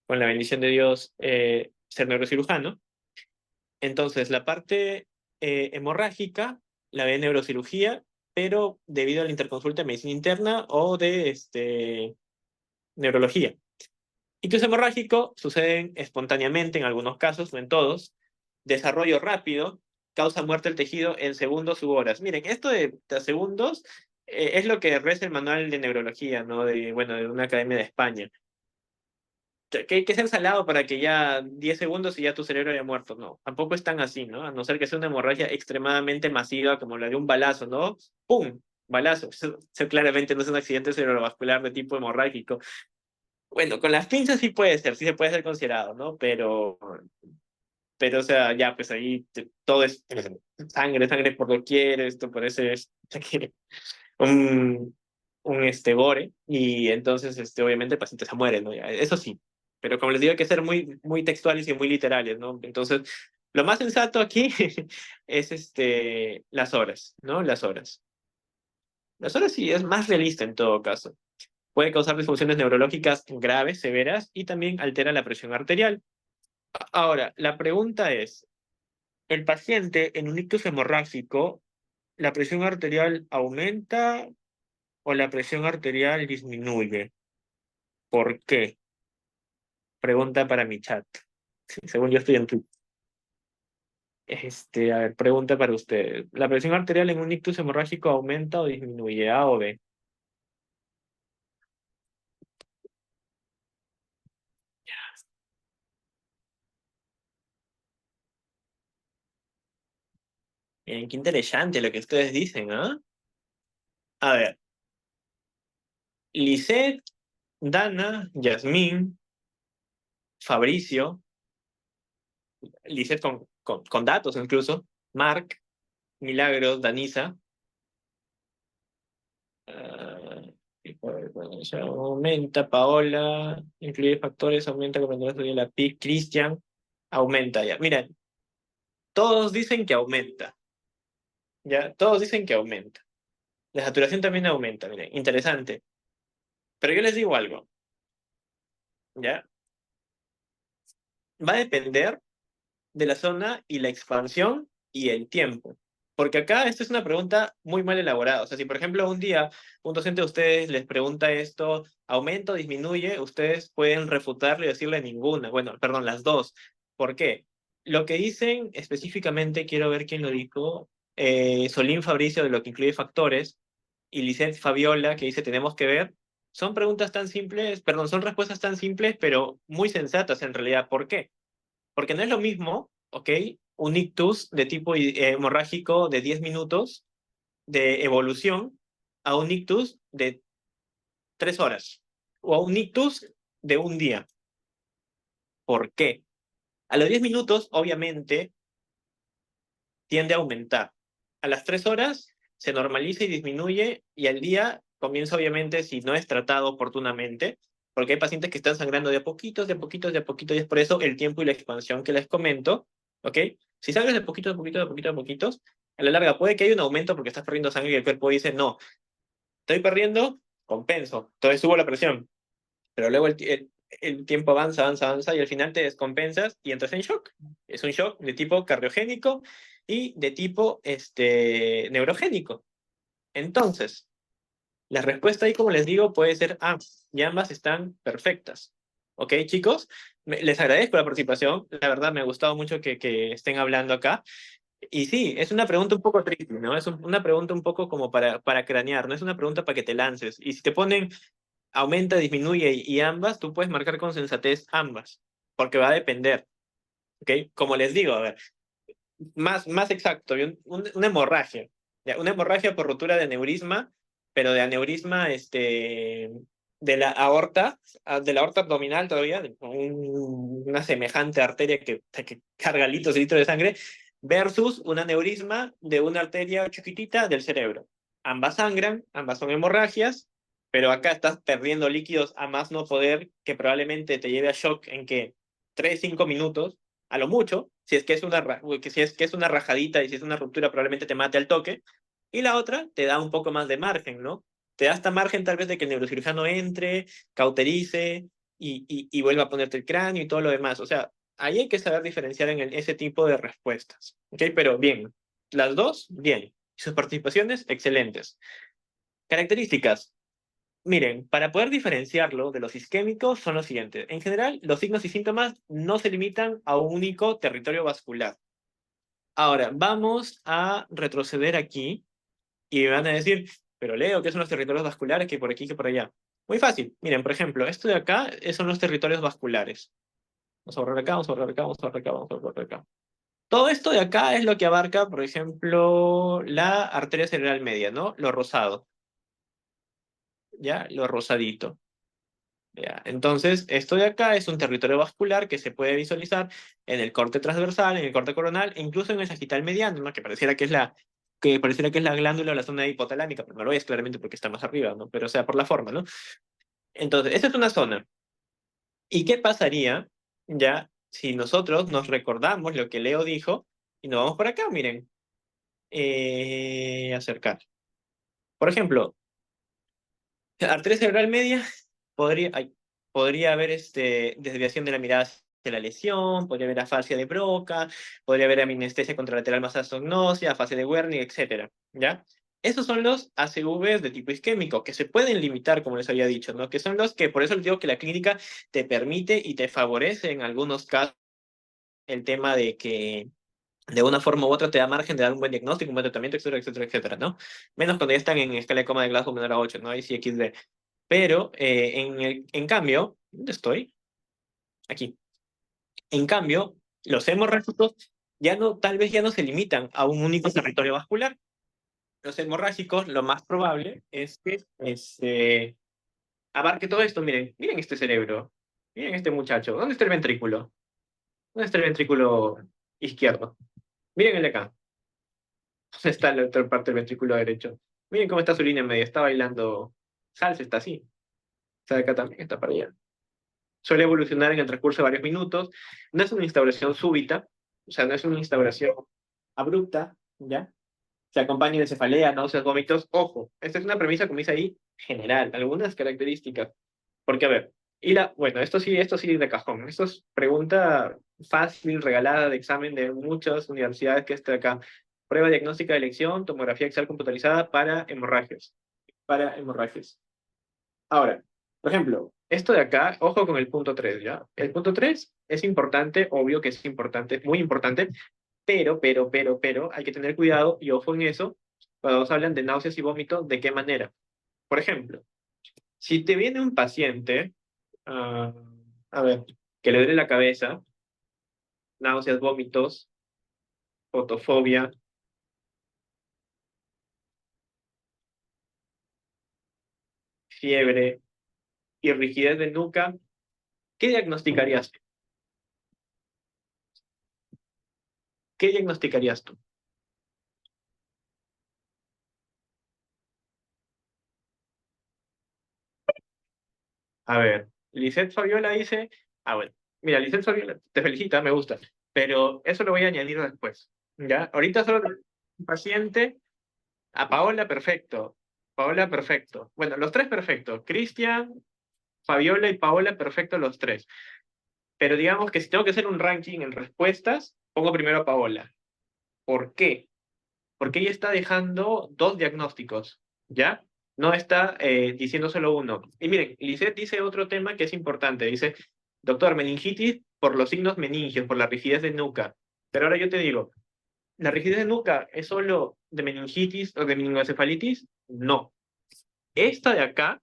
bendición de Dios, ser neurocirujano. Entonces, la parte hemorrágica la ve en neurocirugía, pero debido a la interconsulta de medicina interna o de neurología. Ictus hemorrágico suceden espontáneamente en algunos casos, no en todos. Desarrollo rápido, causa muerte del tejido en segundos u horas. Miren, esto de segundos Es lo que reza el manual de neurología, ¿no? Bueno, de una academia de España. Que hay que ser salado para que ya 10 segundos y ya tu cerebro haya muerto. No, tampoco es tan así, ¿no? A no ser que sea una hemorragia extremadamente masiva como la de un balazo, ¿no? ¡Pum! Balazo. Eso claramente no es un accidente cerebrovascular de tipo hemorrágico. Bueno, con las pinzas sí puede ser, sí se puede ser considerado, ¿no? Pero o sea, ya, pues ahí todo es sangre, sangre por doquier, esto parece un, gore, y entonces, obviamente, el paciente se muere, ¿no? Ya, eso sí, pero como les digo, hay que ser muy, muy textuales y muy literales, ¿no? Entonces, lo más sensato aquí es, las horas, ¿no? Las horas. Las horas sí es más realista en todo caso. Puede causar disfunciones neurológicas graves, severas, y también altera la presión arterial. Ahora, la pregunta es, ¿el paciente en un ictus hemorrágico, la presión arterial aumenta o la presión arterial disminuye? ¿Por qué? Pregunta para mi chat. Según yo estoy en Twitter. A ver, pregunta para usted. ¿La presión arterial en un ictus hemorrágico aumenta o disminuye? ¿A o B? Miren, qué interesante lo que ustedes dicen, ¿ah? A ver, Lisette, Dana, Yasmín, Fabricio, Lisette con datos incluso, Mark, Milagros, Danisa. ah, Aumenta, Paola, incluye factores, aumenta cuando estudia la PIC, Cristian, aumenta ya. Miren, todos dicen que aumenta, ya, todos dicen que aumenta. La saturación también aumenta, miren, interesante. Pero yo les digo algo, ya, va a depender de la zona y la expansión y el tiempo. Porque acá esta es una pregunta muy mal elaborada. O sea, si por ejemplo un día un docente de ustedes les pregunta esto, ¿aumenta o disminuye? Ustedes pueden refutarle y decirle ninguna. Bueno, perdón, las dos. ¿Por qué? Lo que dicen específicamente, quiero ver quién lo dijo, Solín Fabricio de lo que incluye factores y Lisette Fabiola que dice tenemos que ver, son preguntas tan simples, perdón, son respuestas tan simples, pero muy sensatas en realidad. ¿Por qué? Porque no es lo mismo, ¿ok? Un ictus de tipo hemorrágico de 10 minutos de evolución a un ictus de 3 horas o a un ictus de un día. ¿Por qué? A los 10 minutos, obviamente, tiende a aumentar. A las 3 horas se normaliza y disminuye y al día comienza, obviamente, si no es tratado oportunamente, porque hay pacientes que están sangrando de a poquitos, de a poquitos, de a poquitos, y es por eso el tiempo y la expansión que les comento, ¿ok? Si sangras de poquito, de poquito, de poquito, de poquitos, a la larga puede que haya un aumento porque estás perdiendo sangre y el cuerpo dice, no, estoy perdiendo, compenso, entonces subo la presión, pero luego el tiempo avanza, avanza, avanza y al final te descompensas y entras en shock. Es un shock de tipo cardiogénico y de tipo neurogénico. Entonces, la respuesta ahí, como les digo, puede ser A, y ambas están perfectas. ¿Ok, chicos? Les agradezco la participación. La verdad, me ha gustado mucho que estén hablando acá. Y sí, es una pregunta un poco tricky, ¿no? Es una pregunta un poco como para cranear, no es una pregunta para que te lances. Y si te ponen aumenta, disminuye y ambas, tú puedes marcar con sensatez ambas, porque va a depender. ¿Ok? Como les digo, a ver, más exacto, una hemorragia. ¿Ya? Una hemorragia por rotura de aneurisma, pero de aneurisma de la aorta, de la aorta abdominal todavía, una semejante arteria que carga litros y litros de sangre, versus un aneurisma de una arteria chiquitita del cerebro. Ambas sangran, ambas son hemorragias, pero acá estás perdiendo líquidos a más no poder, que probablemente te lleve a shock en que 3, 5 minutos, a lo mucho, si es que es una rajadita y si es una ruptura probablemente te mate al toque, y la otra te da un poco más de margen, ¿no? Te da hasta margen tal vez de que el neurocirujano entre, cauterice y vuelva a ponerte el cráneo y todo lo demás. O sea, ahí hay que saber diferenciar en ese tipo de respuestas. ¿Ok? Pero bien, las dos, bien. Sus participaciones, excelentes. Características. Miren, para poder diferenciarlo de los isquémicos son los siguientes. En general, los signos y síntomas no se limitan a un único territorio vascular. Ahora, vamos a retroceder aquí y me van a decir, pero leo qué son los territorios vasculares, que por aquí, que por allá. Muy fácil. Miren, por ejemplo, esto de acá son los territorios vasculares. Vamos a borrar acá, vamos a borrar acá, vamos a borrar acá, vamos a borrar acá. Todo esto de acá es lo que abarca, por ejemplo, la arteria cerebral media, ¿no? Lo rosado, ¿ya? Lo rosadito. ¿Ya? Entonces, esto de acá es un territorio vascular que se puede visualizar en el corte transversal, en el corte coronal, e incluso en el sagital mediano, ¿no? Que pareciera que es la glándula o la zona hipotalámica, pero no lo es claramente porque está más arriba, ¿no? Pero o sea, por la forma, ¿no? Entonces, esta es una zona. ¿Y qué pasaría, ya, si nosotros nos recordamos lo que Leo dijo y nos vamos por acá, miren, acercar? Por ejemplo, arteria cerebral media podría haber desviación de la mirada hacia la lesión, podría haber afasia de Broca, podría haber aminestesia contralateral más astognósia, afasia de Wernicke, etcétera, ¿ya? Esos son los ACVs de tipo isquémico, que se pueden limitar, como les había dicho, ¿no? Que son los que, por eso les digo que la clínica te permite y te favorece en algunos casos el tema de que de una forma u otra te da margen de dar un buen diagnóstico, un buen tratamiento, etcétera, etcétera, etcétera, ¿no? Menos cuando ya están en escala de coma de Glasgow menor a 8, ¿no? Ahí sí XD. Pero, en cambio, ¿dónde estoy? Aquí. En cambio, los hemorrágicos ya no, tal vez ya no se limitan a un único territorio vascular. Los hemorrágicos, lo más probable es que abarque todo esto. Miren, miren este cerebro. Miren este muchacho. ¿Dónde está el ventrículo? ¿Dónde está el ventrículo izquierdo? Miren el de acá. ¿Dónde está la otra parte del ventrículo derecho? Miren cómo está su línea media. Está bailando salsa, está así. Está de acá también, está para allá. Suele evolucionar en el transcurso de varios minutos. No es una instauración súbita, o sea, no es una instauración abrupta, ¿ya? Se acompaña de cefalea, náuseas, vómitos. Ojo, esta es una premisa, como dice ahí, general, algunas características. Porque, a ver, bueno, esto sí de cajón. Esto es pregunta fácil, regalada de examen de muchas universidades que está acá. Prueba diagnóstica de elección, tomografía axial computarizada para hemorragias. Para hemorragias. Ahora, por ejemplo, esto de acá, ojo con el punto 3, ¿ya? El punto 3 es importante, obvio que es importante, muy importante, pero, hay que tener cuidado y ojo en eso cuando nos hablan de náuseas y vómitos, ¿de qué manera? Por ejemplo, si te viene un paciente, ah, a ver, que le duele la cabeza, náuseas, vómitos, fotofobia, fiebre y rigidez de nuca, ¿qué diagnosticarías tú? ¿Qué diagnosticarías tú? A ver, Lisette Fabiola dice, bueno, mira, Lisette Fabiola, te felicita, me gusta, pero eso lo voy a añadir después, ¿ya? Ahorita solo un paciente, a Paola, perfecto, Paola, perfecto. Bueno, los tres perfectos, Cristian, Fabiola y Paola, perfecto los tres. Pero digamos que si tengo que hacer un ranking en respuestas, pongo primero a Paola. ¿Por qué? Porque ella está dejando dos diagnósticos, ¿ya? No está diciendo solo uno. Y miren, Lisette dice otro tema que es importante. Dice, doctor, meningitis por los signos meningios, por la rigidez de nuca. Pero ahora yo te digo, ¿la rigidez de nuca es solo de meningitis o de meningoencefalitis? No. Esta de acá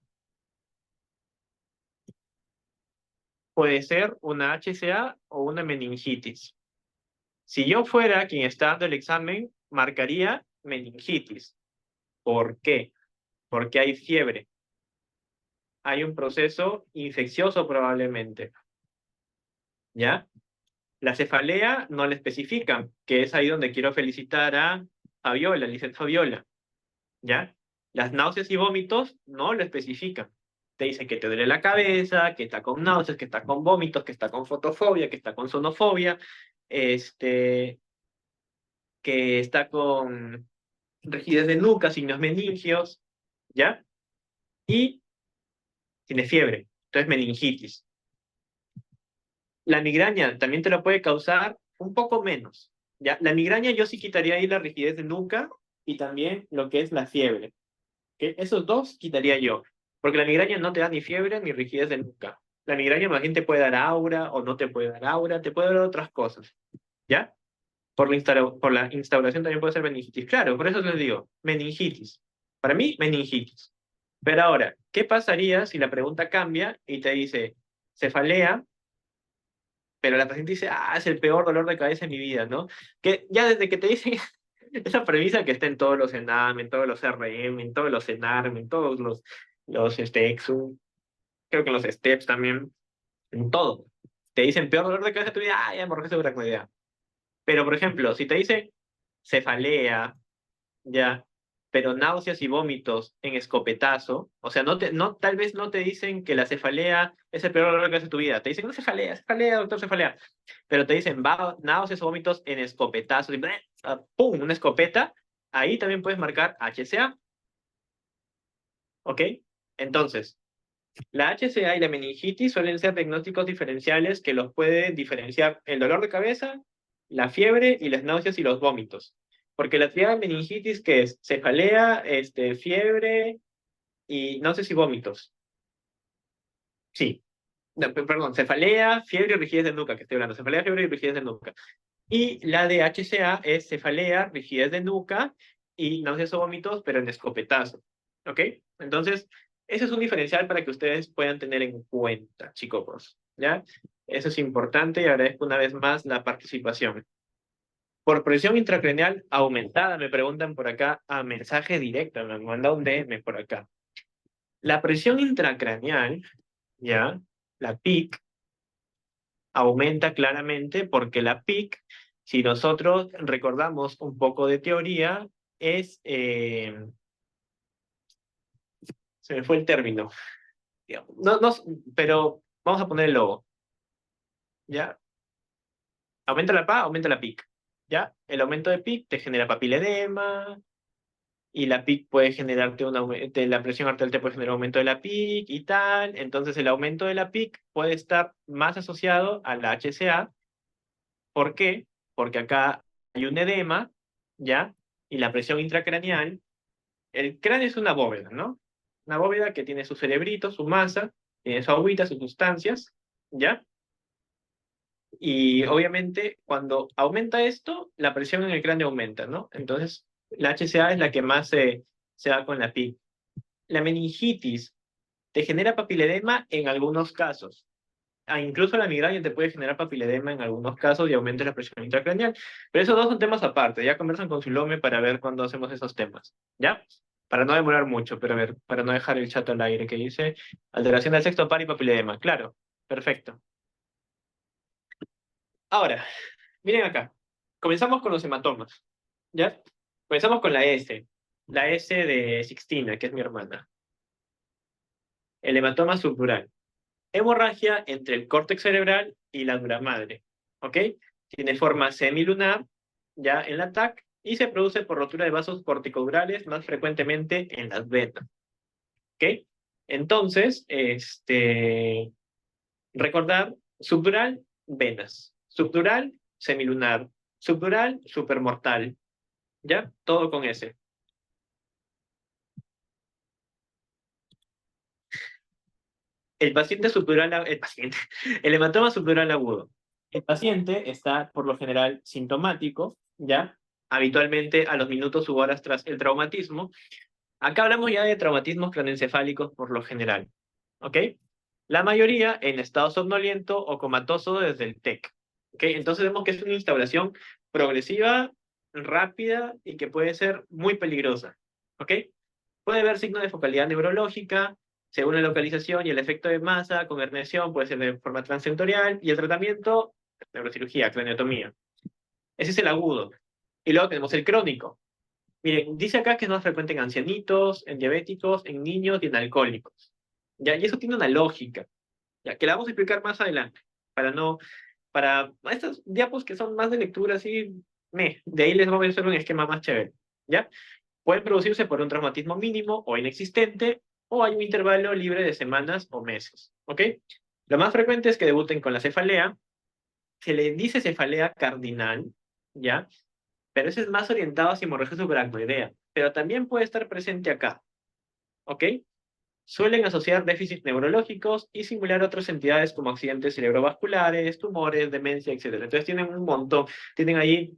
puede ser una HCA o una meningitis. Si yo fuera quien está dando el examen, marcaría meningitis. ¿Por qué? Porque hay fiebre. Hay un proceso infeccioso probablemente, ¿ya? La cefalea no la especifican, que es ahí donde quiero felicitar a Fabiola, Lisette Fabiola, ¿ya? Las náuseas y vómitos no lo especifican. Te dicen que te duele la cabeza, que está con náuseas, que está con vómitos, que está con fotofobia, que está con sonofobia, que está con rigidez de nuca, signos meningios, ¿ya? Y tiene fiebre, entonces meningitis. La migraña también te la puede causar un poco menos, ¿ya? La migraña yo sí quitaría ahí la rigidez de nuca y también lo que es la fiebre, ¿ok? Esos dos quitaría yo, porque la migraña no te da ni fiebre ni rigidez de nuca. La migraña más bien te puede dar aura o no te puede dar aura, te puede dar otras cosas, ¿ya? Por la instauración también puede ser meningitis. Claro, por eso les digo, meningitis. Para mí, meningitis. Pero ahora, ¿qué pasaría si la pregunta cambia y te dice cefalea, pero la paciente dice, es el peor dolor de cabeza de mi vida, ¿no? Que ya desde que te dicen esa premisa que está en todos los ENAM, en todos los RM, en todos los ENARM, en todos los EXUM, creo que en los STEPS también, en todo. Te dicen peor dolor de cabeza de tu vida, ya hemorragia subaracnoidea. Pero, por ejemplo, si te dice cefalea, ya, pero náuseas y vómitos en escopetazo, o sea, tal vez no te dicen que la cefalea es el peor dolor de cabeza de tu vida, te dicen, no, cefalea, cefalea, doctor, cefalea, pero te dicen, náuseas o vómitos en escopetazo, y, ¡pum!, una escopeta, ahí también puedes marcar HCA, ¿ok? Entonces, la HCA y la meningitis suelen ser diagnósticos diferenciales que los puede diferenciar el dolor de cabeza, la fiebre y las náuseas y los vómitos. Porque la triada de meningitis, que es cefalea, fiebre y náuseas y vómitos. Sí. No, perdón, cefalea, fiebre y rigidez de nuca, que estoy hablando. Cefalea, fiebre y rigidez de nuca. Y la de HCA es cefalea, rigidez de nuca y náuseas o vómitos, pero en escopetazo. ¿Ok? Entonces, ese es un diferencial para que ustedes puedan tener en cuenta, chicos. ¿Ya? Eso es importante y agradezco una vez más la participación. Por presión intracraneal aumentada, me preguntan por acá, a mensaje directo, me han mandado un DM por acá. La presión intracraneal, ¿ya? La PIC, aumenta claramente porque la PIC, si nosotros recordamos un poco de teoría, es, se me fue el término, no, no, pero vamos a poner el logo, ¿ya? Aumenta la PA, aumenta la PIC, ¿ya? El aumento de PIC te genera papiledema, y la PIC puede generarte la presión arterial te puede generar aumento de la PIC y tal, entonces el aumento de la PIC puede estar más asociado a la HCA. ¿Por qué? Porque acá hay un edema, ¿ya? Y la presión intracraneal, el cráneo es una bóveda, ¿no? Una bóveda que tiene su cerebrito, su masa, tiene su agüita, sus sustancias, ¿ya? Y obviamente cuando aumenta esto, la presión en el cráneo aumenta, ¿no? Entonces la HCA es la que más se va con la PIC. La meningitis te genera papiledema en algunos casos. Incluso la migraña te puede generar papiledema en algunos casos y aumenta la presión intracraneal. Pero esos dos son temas aparte. Ya conversan con Silome para ver cuándo hacemos esos temas. ¿Ya? Para no demorar mucho, pero a ver, para no dejar el chat al aire, que dice alteración del sexto par y papiledema. Claro, perfecto. Ahora, miren acá. Comenzamos con los hematomas. ¿Ya? Comenzamos con la S. La S de Sixtina, que es mi hermana. El hematoma subdural. Hemorragia entre el córtex cerebral y la dura madre. ¿Ok? Tiene forma semilunar, ya en la TAC, y se produce por rotura de vasos corticodurales, más frecuentemente en las venas. ¿Ok? Entonces, recordar, subdural, venas. Subdural, semilunar. Subdural, supermortal. ¿Ya? Todo con S. El paciente subdural, el hematoma subdural agudo. El paciente está, por lo general, sintomático, ¿ya? Habitualmente a los minutos u horas tras el traumatismo. Acá hablamos ya de traumatismos craneoencefálicos por lo general, ¿ok? La mayoría en estado somnoliento o comatoso desde el TEC, ¿ok? Entonces vemos que es una instauración progresiva, rápida y que puede ser muy peligrosa, ¿ok? Puede haber signos de focalidad neurológica, según la localización y el efecto de masa, con herniación, puede ser de forma transsectorial, y el tratamiento, neurocirugía, craniotomía. Ese es el agudo. Y luego tenemos el crónico. Miren, dice acá que es más frecuente en ancianitos, en diabéticos, en niños y en alcohólicos. ¿Ya? Y eso tiene una lógica, ya que la vamos a explicar más adelante, para estas diapos que son más de lectura, así, de ahí les vamos a hacer un esquema más chévere, ¿ya? Pueden producirse por un traumatismo mínimo o inexistente, o hay un intervalo libre de semanas o meses, ¿ok? Lo más frecuente es que debuten con la cefalea, se le dice cefalea cardinal, ¿ya? Pero ese es más orientado hacia hemorragia subaracnoidea, pero también puede estar presente acá, ¿ok? Suelen asociar déficits neurológicos y simular otras entidades como accidentes cerebrovasculares, tumores, demencia, etc. Entonces tienen un montón, tienen ahí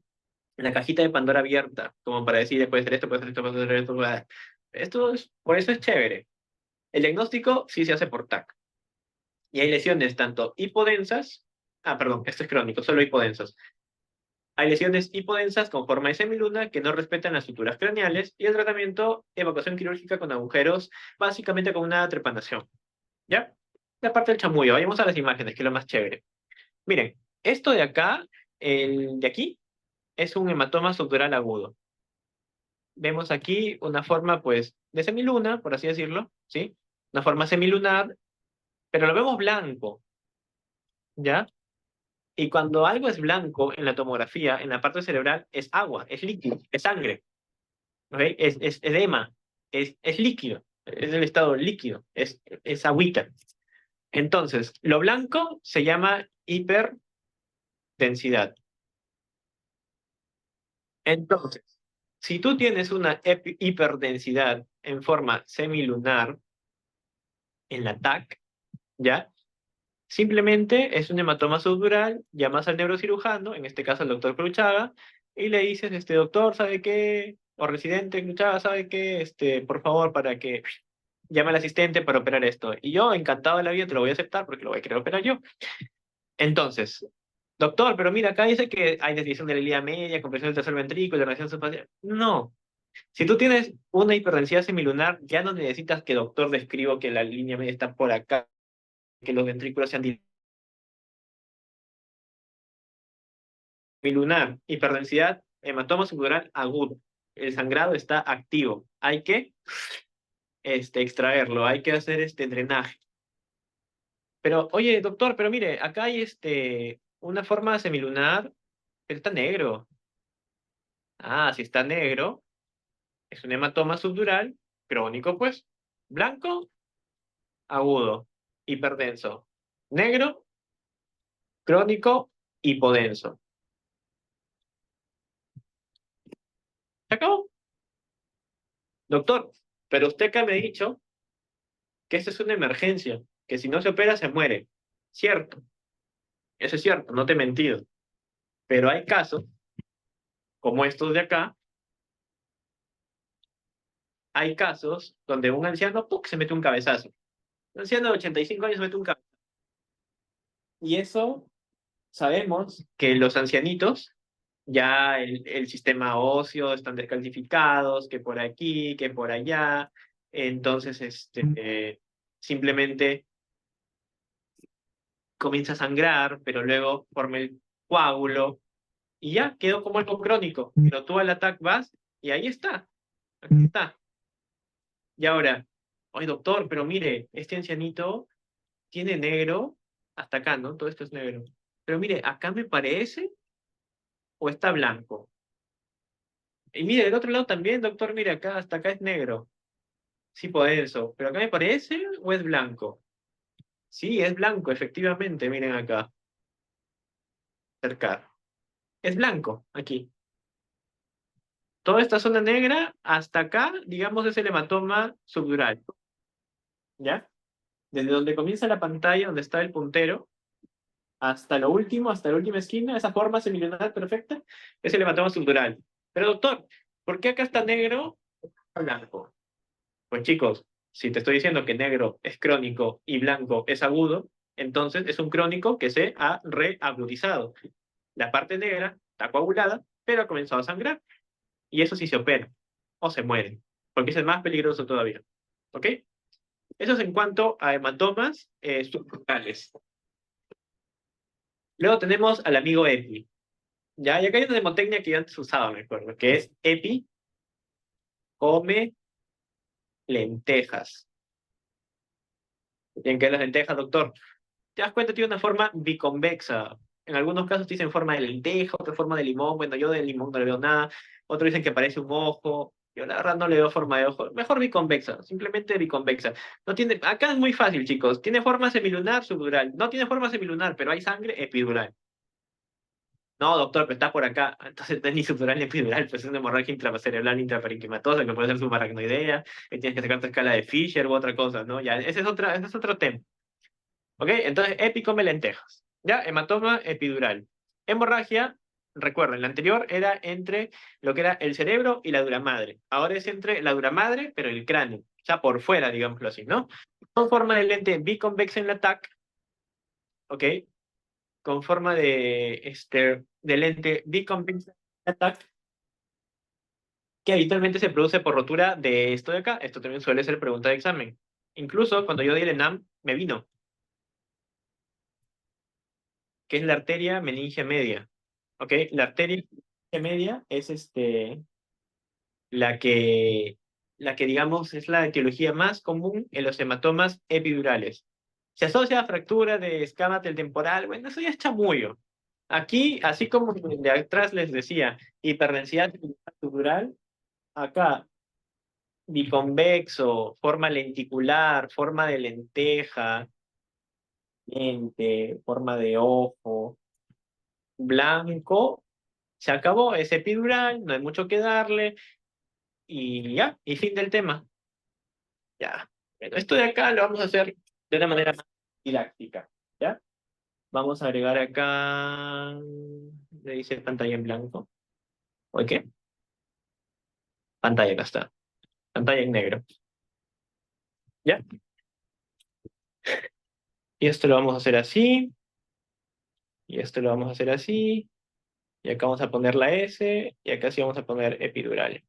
la cajita de Pandora abierta, como para decir, puede ser esto, puede ser esto, puede ser esto, Por eso es chévere. El diagnóstico sí se hace por TAC. Y hay lesiones tanto hipodensas, perdón, esto es crónico, solo hipodensas. Hay lesiones hipodensas con forma de semiluna que no respetan las suturas craneales y el tratamiento, evacuación quirúrgica con agujeros, básicamente con una trepanación. ¿Ya? La parte del chamullo, vayamos a las imágenes, que es lo más chévere. Miren, esto de acá, el de aquí, es un hematoma subdural agudo. Vemos aquí una forma, pues, de semiluna, por así decirlo, ¿sí? Una forma semilunar, pero lo vemos blanco, ¿ya? Y cuando algo es blanco en la tomografía, en la parte cerebral, es agua, es líquido, es sangre, ¿ok? Es edema, es líquido, es el estado líquido, es agüita. Entonces, lo blanco se llama hiperdensidad. Entonces, si tú tienes una hiperdensidad en forma semilunar en la TAC, ¿ya? Simplemente es un hematoma subdural, llamas al neurocirujano, en este caso al doctor Cruchaga, y le dices, doctor, ¿sabe qué? O residente Cruchaga, ¿sabe qué? Por favor, para que llame al asistente para operar esto. Y yo, encantado de la vida, te lo voy a aceptar porque lo voy a querer operar yo. Entonces, doctor, pero mira, acá dice que hay desviación de la ilíaca media, compresión del tercer ventrículo, relación subfacial. No. Si tú tienes una hiperdensidad semilunar, ya no necesitas que el doctor describa que la línea media está por acá, que los ventrículos sean semilunar, hiperdensidad, hematoma subdural agudo. El sangrado está activo. Hay que extraerlo, hay que hacer este drenaje. Pero, oye, doctor, pero mire, acá hay una forma semilunar, pero está negro. Ah, si está negro, es un hematoma subdural crónico, pues. Blanco, agudo, hiperdenso. Negro, crónico, hipodenso. ¿Se acabó? Doctor, pero usted acá me ha dicho que esta es una emergencia, que si no se opera se muere. Cierto, eso es cierto, no te he mentido. Pero hay casos, como estos de acá, hay casos donde un anciano ¡puc! Se mete un cabezazo. Un anciano de 85 años se mete un cabezazo. Y eso sabemos que los ancianitos, ya el sistema óseo están descalcificados, que por aquí, que por allá. Entonces, simplemente comienza a sangrar, pero luego forma el coágulo y ya quedó como algo crónico. Pero tú al ataque vas y ahí está, aquí está. Y ahora, oye doctor, pero mire, este ancianito tiene negro hasta acá, ¿no? Todo esto es negro. Pero mire, acá me parece o está blanco. Y mire, del otro lado también, doctor, mire, acá hasta acá es negro. Sí, por eso. Pero acá me parece o es blanco. Sí, es blanco, efectivamente, miren acá. Cercar. Es blanco, aquí. Toda esta zona negra, hasta acá, digamos, es el hematoma subdural. ¿Ya? Desde donde comienza la pantalla, donde está el puntero, hasta lo último, hasta la última esquina, esa forma semilunar perfecta, es el hematoma subdural. Pero doctor, ¿por qué acá está negro o blanco? Pues chicos, si te estoy diciendo que negro es crónico y blanco es agudo, entonces es un crónico que se ha reagudizado. La parte negra está coagulada, pero ha comenzado a sangrar. Y eso sí se opera o se muere, porque es el más peligroso todavía. ¿Ok? Eso es en cuanto a hematomas subdurales. Luego tenemos al amigo EPI. ¿Ya? Y acá hay una mnemotecnia que yo antes usaba, me acuerdo, que es EPI come lentejas. ¿Bien qué es las lentejas, doctor? Te das cuenta, tiene una forma biconvexa. En algunos casos te dicen forma de lenteja, otra forma de limón. Bueno, yo de limón no le veo nada. Otros dicen que parece un ojo. Yo la verdad no le veo forma de ojo. Mejor biconvexa, simplemente biconvexa. No tiene, acá es muy fácil, chicos. Tiene forma semilunar, subdural. No tiene forma semilunar, pero hay sangre epidural. No, doctor, pero está por acá. Entonces no es ni subdural ni epidural, pues es una hemorragia intracerebral intraparenquimatosa que puede ser subaracnoidea, que tienes que sacar tu escala de Fisher u otra cosa, ¿no? Ya, ese es otro tema. ¿Ok? Entonces, epi come lentejas. ¿Ya? Hematoma epidural. Hemorragia Recuerden, la anterior era entre lo que era el cerebro y la dura madre. Ahora es entre la dura madre, pero el cráneo. O sea, por fuera, digámoslo así, ¿no? Con forma de lente biconvexa en la TAC, ¿ok? Con forma de lente biconvexa en la TAC, que habitualmente se produce por rotura de esto de acá. Esto también suele ser pregunta de examen. Incluso cuando yo di el ENAM, me vino, que es la arteria meningia media. ¿Ok? La arteria meningia media es la que, la que digamos es la etiología más común en los hematomas epidurales. Se asocia a fractura de escama del temporal, bueno, eso ya es chamullo. Aquí, así como de atrás les decía, hiperdensidad epidural, acá biconvexo, forma lenticular, forma de lenteja, lente, forma de ojo, blanco, se acabó, es epidural, no hay mucho que darle, y ya, y fin del tema. Ya. Bueno, esto de acá lo vamos a hacer de una manera más didáctica, ¿ya? Vamos a agregar acá, le dice pantalla en blanco. ¿O qué? Pantalla, acá está. Pantalla en negro. ¿Ya? Y esto lo vamos a hacer así. Y esto lo vamos a hacer así. Y acá vamos a poner la S. Y acá sí vamos a poner epidural.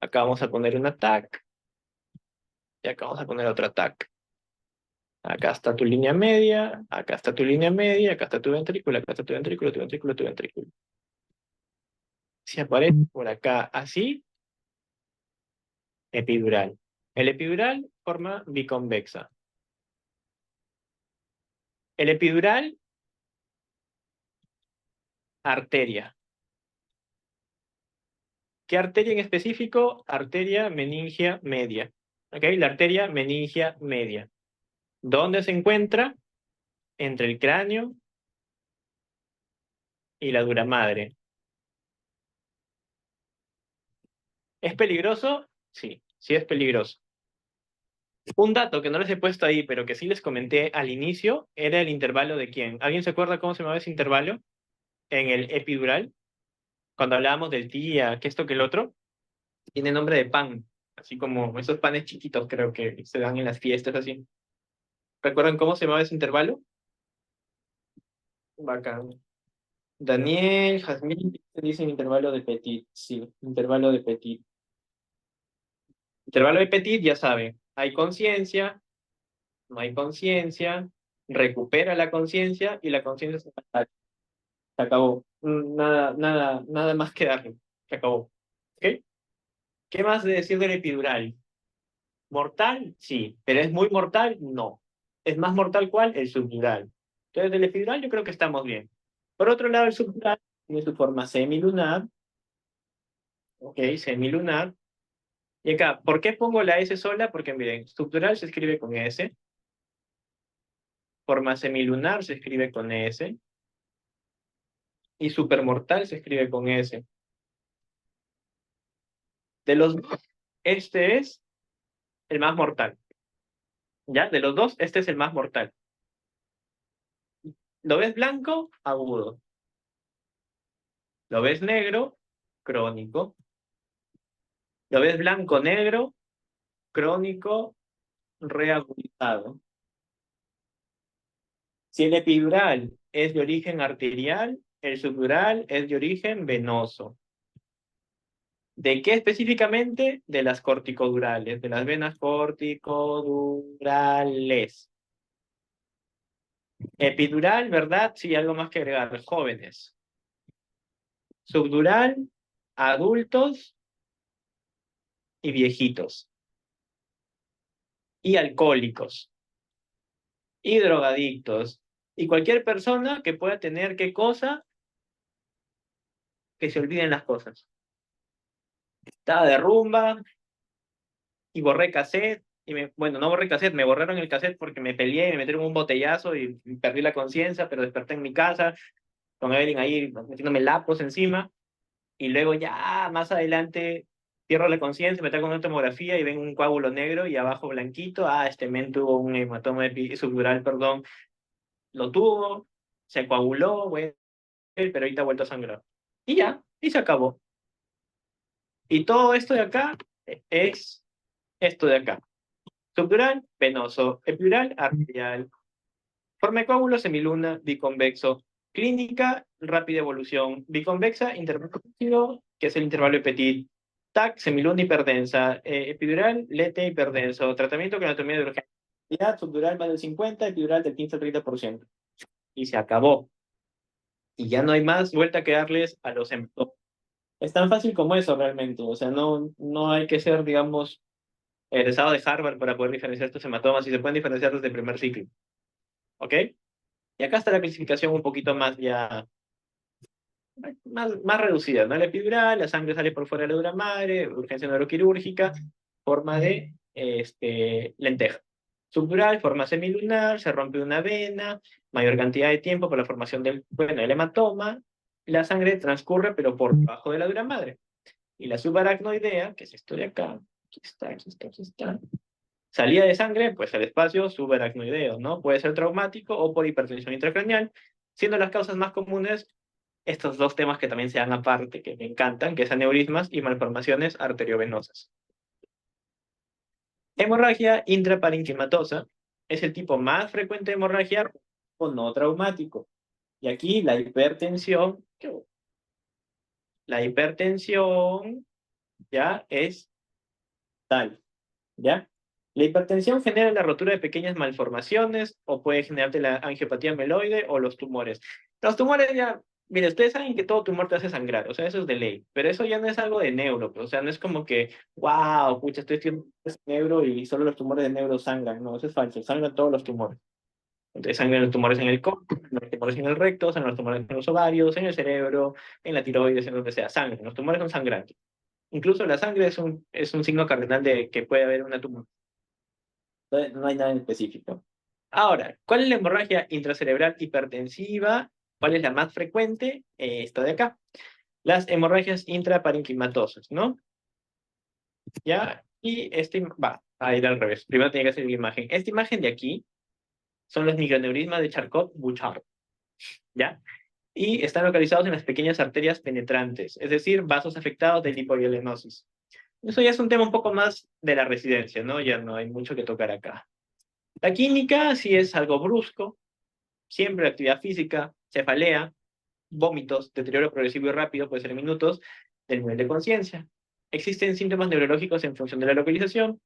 Acá vamos a poner una TAC. Y acá vamos a poner otra TAC. Acá está tu línea media. Acá está tu línea media. Acá está tu ventrículo. Acá está tu ventrículo, tu ventrículo, tu ventrículo. Si aparece por acá así, epidural. El epidural forma biconvexa. El epidural, arteria. ¿Qué arteria en específico? Arteria meningia media. ¿Ok? La arteria meningia media. ¿Dónde se encuentra? Entre el cráneo y la dura madre. ¿Es peligroso? Sí, sí es peligroso. Un dato que no les he puesto ahí, pero que sí les comenté al inicio, era el intervalo de quién. ¿Alguien se acuerda cómo se llamaba ese intervalo? En el epidural, cuando hablábamos del tía, que esto, que el otro, tiene nombre de pan, así como esos panes chiquitos creo que se dan en las fiestas así. ¿Recuerdan cómo se llamaba ese intervalo? Bacán. Daniel, Jazmín, dicen intervalo de Petit. Sí, intervalo de Petit. Intervalo de Petit, ya saben, hay conciencia, no hay conciencia, recupera la conciencia y la conciencia se acabó. Nada, nada, nada más que darle. Se acabó. ¿Ok? ¿Qué más de decir del epidural? ¿Mortal? Sí. ¿Pero es muy mortal? No. ¿Es más mortal cuál? El subdural. Entonces, del epidural yo creo que estamos bien. Por otro lado, el subdural tiene su forma semilunar. Ok, semilunar. Y acá, ¿por qué pongo la S sola? Porque miren, subdural se escribe con S. Forma semilunar se escribe con S. Y supermortal se escribe con S. De los dos, este es el más mortal. ¿Ya? De los dos, este es el más mortal. ¿Lo ves blanco? Agudo. ¿Lo ves negro? Crónico. ¿Lo ves blanco-negro? Crónico, reagudizado. Si el epidural es de origen arterial, el subdural es de origen venoso. ¿De qué específicamente? De las corticodurales, de las venas corticodurales. Epidural, ¿verdad? Sí, algo más que agregar. Jóvenes. Subdural, adultos y viejitos. Y alcohólicos. Y drogadictos. Y cualquier persona que pueda tener, ¿qué cosa? Que se olviden las cosas. Estaba de rumba y borré cassette. Bueno, no borré cassette, me borraron el cassette porque me peleé, me metieron un botellazo y perdí la conciencia, pero desperté en mi casa con Evelyn ahí metiéndome lapos encima. Y luego ya más adelante cierro la conciencia, me traigo una tomografía y ven un coágulo negro y abajo blanquito. Ah, este men tuvo un hematoma subdural, perdón. Lo tuvo, se coaguló, bueno, pero ahorita ha vuelto a sangrar. Y ya, y se acabó. Y todo esto de acá es esto de acá. Subdural, venoso, epidural, arterial. Forma de coágulo, semiluna, biconvexo. Clínica, rápida evolución. Biconvexa, intervalo reducido, que es el intervalo de Petit. TAC, semiluna hiperdensa. Epidural, lete hiperdenso. Tratamiento con anatomía de urgencia. Subdural más del 50, epidural del 15 al 30%. Y se acabó. Y ya no hay más vuelta que darles a los hematomas. Es tan fácil como eso realmente. O sea, no hay que ser, digamos, egresado de Harvard para poder diferenciar estos hematomas y se pueden diferenciar desde el primer ciclo. ¿Ok? Y acá está la clasificación un poquito más ya, más reducida, ¿no? La epidural, la sangre sale por fuera de la dura madre, urgencia neuroquirúrgica, forma de lenteja. Subdural, forma semilunar, se rompe una vena, mayor cantidad de tiempo para la formación del, bueno, el hematoma, la sangre transcurre pero por debajo de la dura madre. Y la subaracnoidea, que es esto de acá, aquí está, aquí está, aquí está. Salida de sangre, pues al espacio subaracnoideo, ¿no? Puede ser traumático o por hipertensión intracraneal, siendo las causas más comunes estos dos temas que también se dan aparte, que me encantan, que es aneurismas y malformaciones arteriovenosas. Hemorragia intraparenquimatosa es el tipo más frecuente de hemorragia o no traumático. Y aquí la hipertensión ya es tal, ¿ya? La hipertensión genera la rotura de pequeñas malformaciones o puede generarte la angiopatía meloide o los tumores. Los tumores ya, mire, ustedes saben que todo tumor te hace sangrar, o sea, eso es de ley, pero eso ya no es algo de neuro, o sea, no es como que, wow, pucha, estoy estudiando neuro y solo los tumores de neuro sangran, no, eso es falso, sangran todos los tumores. Entonces sangran los tumores en el colon, los tumores en el recto, sangran los tumores en los ovarios, en el cerebro, en la tiroides, en donde sea, sangran, los tumores son sangrantes. Incluso la sangre es un signo cardinal de que puede haber una tumor. Entonces, no hay nada en específico. Ahora, ¿cuál es la hemorragia intracerebral hipertensiva? ¿Cuál es la más frecuente? Esta de acá. Las hemorragias intraparenquimatosas, ¿no? ¿Ya? Y este va a ir al revés. Primero tiene que hacer la imagen. Esta imagen de aquí son los microneurismas de Charcot-Bouchard, ¿ya? Y están localizados en las pequeñas arterias penetrantes, es decir, vasos afectados de lipovielenosis. Eso ya es un tema un poco más de la residencia, ¿no? Ya no hay mucho que tocar acá. La química sí es algo brusco, siempre actividad física, cefalea, vómitos, deterioro progresivo y rápido, puede ser en minutos, del nivel de conciencia. Existen síntomas neurológicos en función de la localización.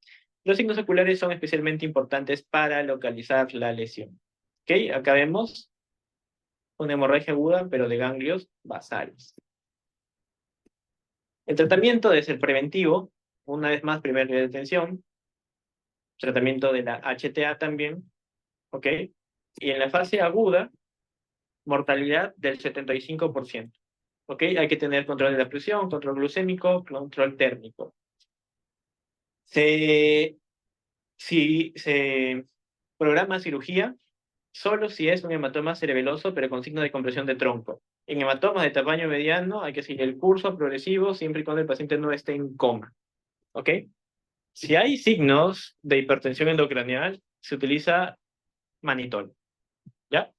Los signos oculares son especialmente importantes para localizar la lesión. ¿Ok? Acá vemos una hemorragia aguda, pero de ganglios basales. El tratamiento debe ser preventivo, una vez más, primer nivel de detención, tratamiento de la HTA también, ¿ok? Y en la fase aguda, mortalidad del 75%. ¿Ok? Hay que tener control de la presión, control glucémico, control térmico. Si se programa cirugía, solo si es un hematoma cerebeloso, pero con signo de compresión de tronco. En hematomas de tamaño mediano hay que seguir el curso progresivo siempre y cuando el paciente no esté en coma. ¿Ok? Si hay signos de hipertensión endocraneal, se utiliza manitol. ¿Ya?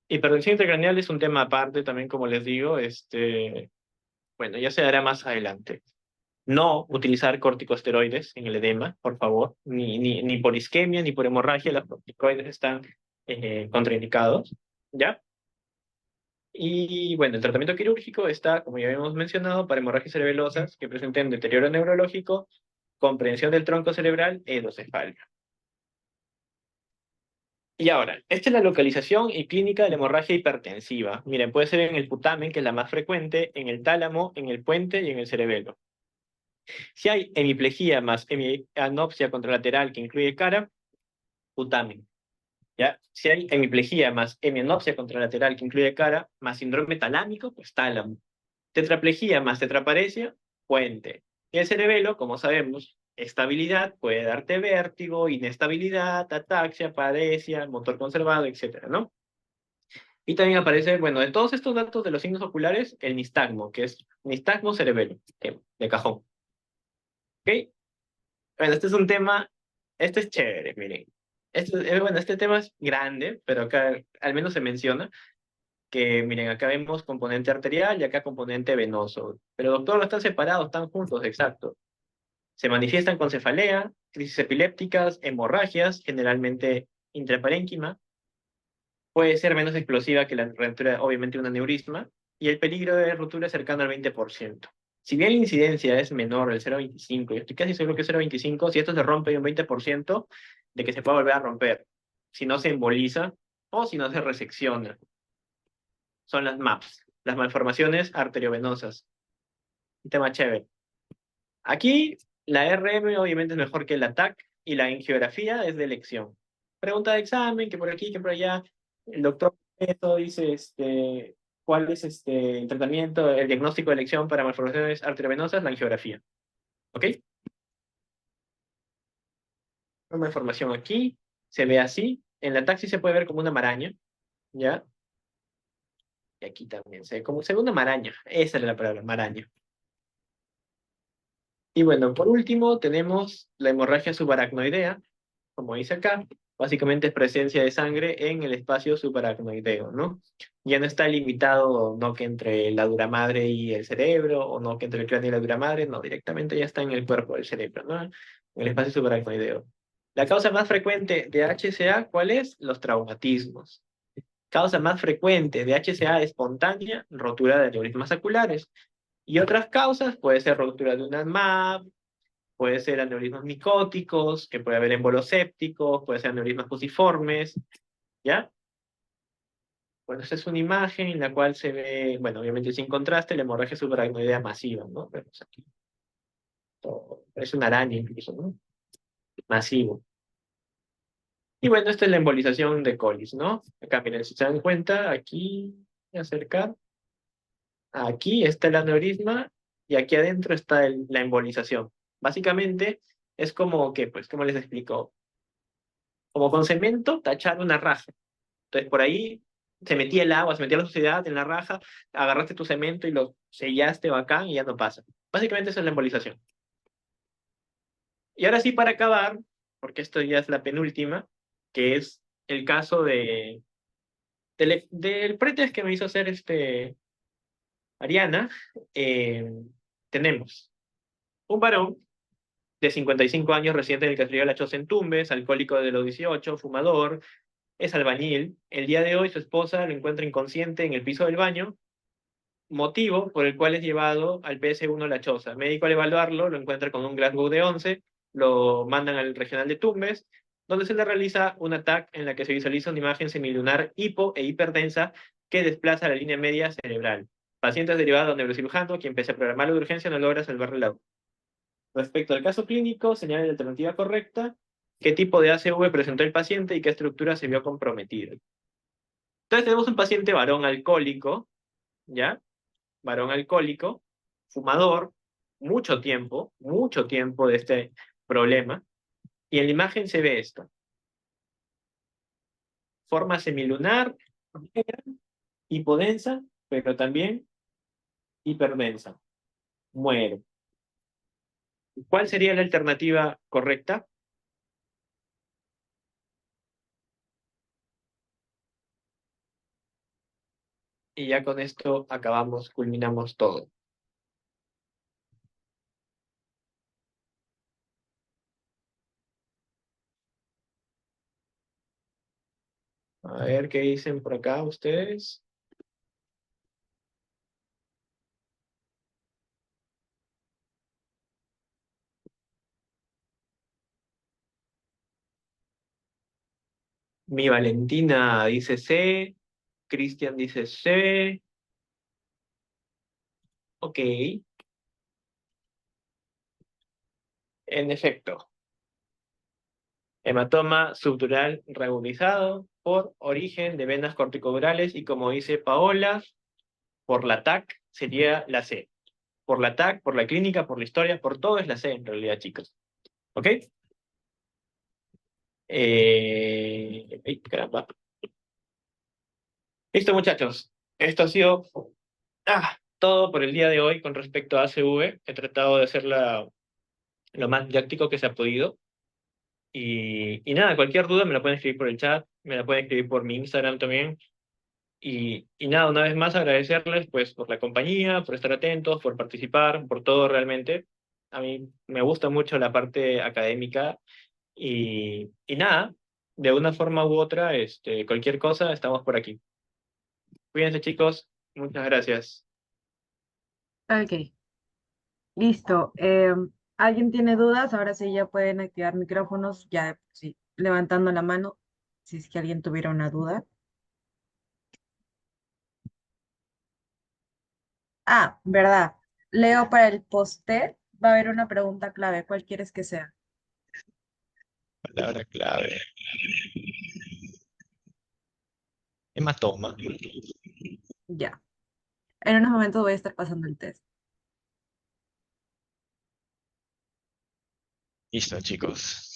Hipertensión intracraneal es un tema aparte también, como les digo, bueno, ya se dará más adelante. No utilizar corticosteroides en el edema, por favor, ni por isquemia, ni por hemorragia, los corticoides están contraindicados, ¿ya? Y bueno, el tratamiento quirúrgico está, como ya habíamos mencionado, para hemorragias cerebelosas que presenten deterioro neurológico, comprensión del tronco cerebral, edocefalia. Y ahora, esta es la localización y clínica de la hemorragia hipertensiva. Miren, puede ser en el putamen, que es la más frecuente, en el tálamo, en el puente y en el cerebelo. Si hay hemiplegia más hemianopsia contralateral que incluye cara, putamen. ¿Ya? Si hay hemiplegia más hemianopsia contralateral que incluye cara, más síndrome talámico, pues tálamo. Tetraplegia más tetraparesia, puente. Y el cerebelo, como sabemos, estabilidad puede darte vértigo, inestabilidad, ataxia, paresia, motor conservado, etcétera, ¿no? Y también aparece, bueno, de todos estos datos de los signos oculares, el nistagmo, que es nistagmo cerebelo, de cajón. ¿Ok? Bueno, este es un tema, este es chévere, miren. Bueno, este tema es grande, pero acá al menos se menciona. que, miren, acá vemos componente arterial y acá componente venoso. Pero doctor, no están separados, están juntos, exacto. Se manifiestan con cefalea, crisis epilépticas, hemorragias, generalmente intraparénquima. Puede ser menos explosiva que la ruptura, obviamente, un aneurisma, y el peligro de ruptura es cercano al 20%. Si bien la incidencia es menor, el 0,25, yo estoy casi seguro que es 0,25, si esto se rompe hay un 20% de que se puede volver a romper, si no se emboliza o si no se resecciona. Son las MAPS, las malformaciones arteriovenosas. Un tema chévere. Aquí la RM obviamente es mejor que la TAC y la angiografía es de elección. Pregunta de examen, que por aquí, que por allá. El doctor esto dice cuál es el tratamiento, el diagnóstico de elección para malformaciones arteriovenosas, la angiografía. ¿Ok? Una información aquí, se ve así. En la TAC sí se puede ver como una maraña, ¿ya? Y aquí también se ve una maraña. Esa era la palabra, maraña. Y bueno, por último tenemos la hemorragia subaracnoidea, como dice acá, básicamente es presencia de sangre en el espacio subaracnoideo, ¿no? Ya no está limitado, no que entre la dura madre y el cerebro, o no que entre el cráneo y la dura madre, no, directamente ya está en el cuerpo del cerebro, ¿no? En el espacio subaracnoideo. La causa más frecuente de HCA, ¿cuál es? Los traumatismos. Causa más frecuente de HCA espontánea, rotura de aneurismas saculares. Y otras causas, puede ser rotura de una MAP, puede ser aneurismas micóticos, que puede haber émbolos sépticos, puede ser aneurismas fusiformes, ¿ya? Bueno, esta es una imagen en la cual se ve, bueno, obviamente sin contraste, la hemorragia subaracnoidea masiva, ¿no? Vemos aquí. Es una araña incluso, ¿no? Masivo. Y bueno, esta es la embolización de Collis, ¿no? Acá, miren, si se dan cuenta, aquí, voy a acercar, aquí está el aneurisma y aquí adentro está la embolización. Básicamente, es como que, pues, ¿cómo les explico? Como con cemento, tachar una raja. Entonces por ahí se metía el agua, se metía la suciedad en la raja, agarraste tu cemento y lo sellaste bacán y ya no pasa. Básicamente esa es la embolización. Y ahora sí, para acabar, porque esto ya es la penúltima, que es el caso del pretest que me hizo hacer Ariana, eh, tenemos un varón de 55 años, residente del Caserío de La Choza en Tumbes, alcohólico de los 18, fumador, es albañil. El día de hoy su esposa lo encuentra inconsciente en el piso del baño, motivo por el cual es llevado al PS1 La Choza. Médico al evaluarlo lo encuentra con un Glasgow de 11, lo mandan al regional de Tumbes, donde se le realiza un TAC en la que se visualiza una imagen semilunar hipo e hiperdensa que desplaza la línea media cerebral. Paciente es derivado a un neurocirujano, quien pese a programarlo de urgencia no logra salvarle la vida. Respecto al caso clínico, señala la alternativa correcta, qué tipo de ACV presentó el paciente y qué estructura se vio comprometida. Entonces tenemos un paciente varón alcohólico, ¿ya? Varón alcohólico, fumador, mucho tiempo de este problema, y en la imagen se ve esto. Forma semilunar, hipodensa, pero también hiperdensa. Muere. ¿Cuál sería la alternativa correcta? Y ya con esto acabamos, culminamos todo. A ver qué dicen por acá ustedes. Mi Valentina dice C, Cristian dice C. Ok, en efecto. Hematoma subdural reagudizado por origen de venas corticodurales y como dice Paola, por la TAC sería la C. Por la TAC, por la clínica, por la historia, por todo es la C en realidad, chicos. ¿Ok? Caramba. Listo, muchachos. Esto ha sido todo por el día de hoy con respecto a ACV. He tratado de hacer lo más didáctico que se ha podido. Y nada, cualquier duda me la pueden escribir por el chat, me la pueden escribir por mi Instagram también. Y nada, una vez más agradecerles pues por la compañía, por estar atentos, por participar, por todo realmente. A mí me gusta mucho la parte académica y nada, de una forma u otra, cualquier cosa, estamos por aquí. Cuídense chicos, muchas gracias. Ok, listo. ¿Alguien tiene dudas? Ahora sí ya pueden activar micrófonos, ya sí, levantando la mano, si es que alguien tuviera una duda. Ah, verdad. Leo, para el póster va a haber una pregunta clave. ¿Cuál quieres que sea? Palabra clave. Hematoma. Ya. En unos momentos voy a estar pasando el test. Listo, chicos.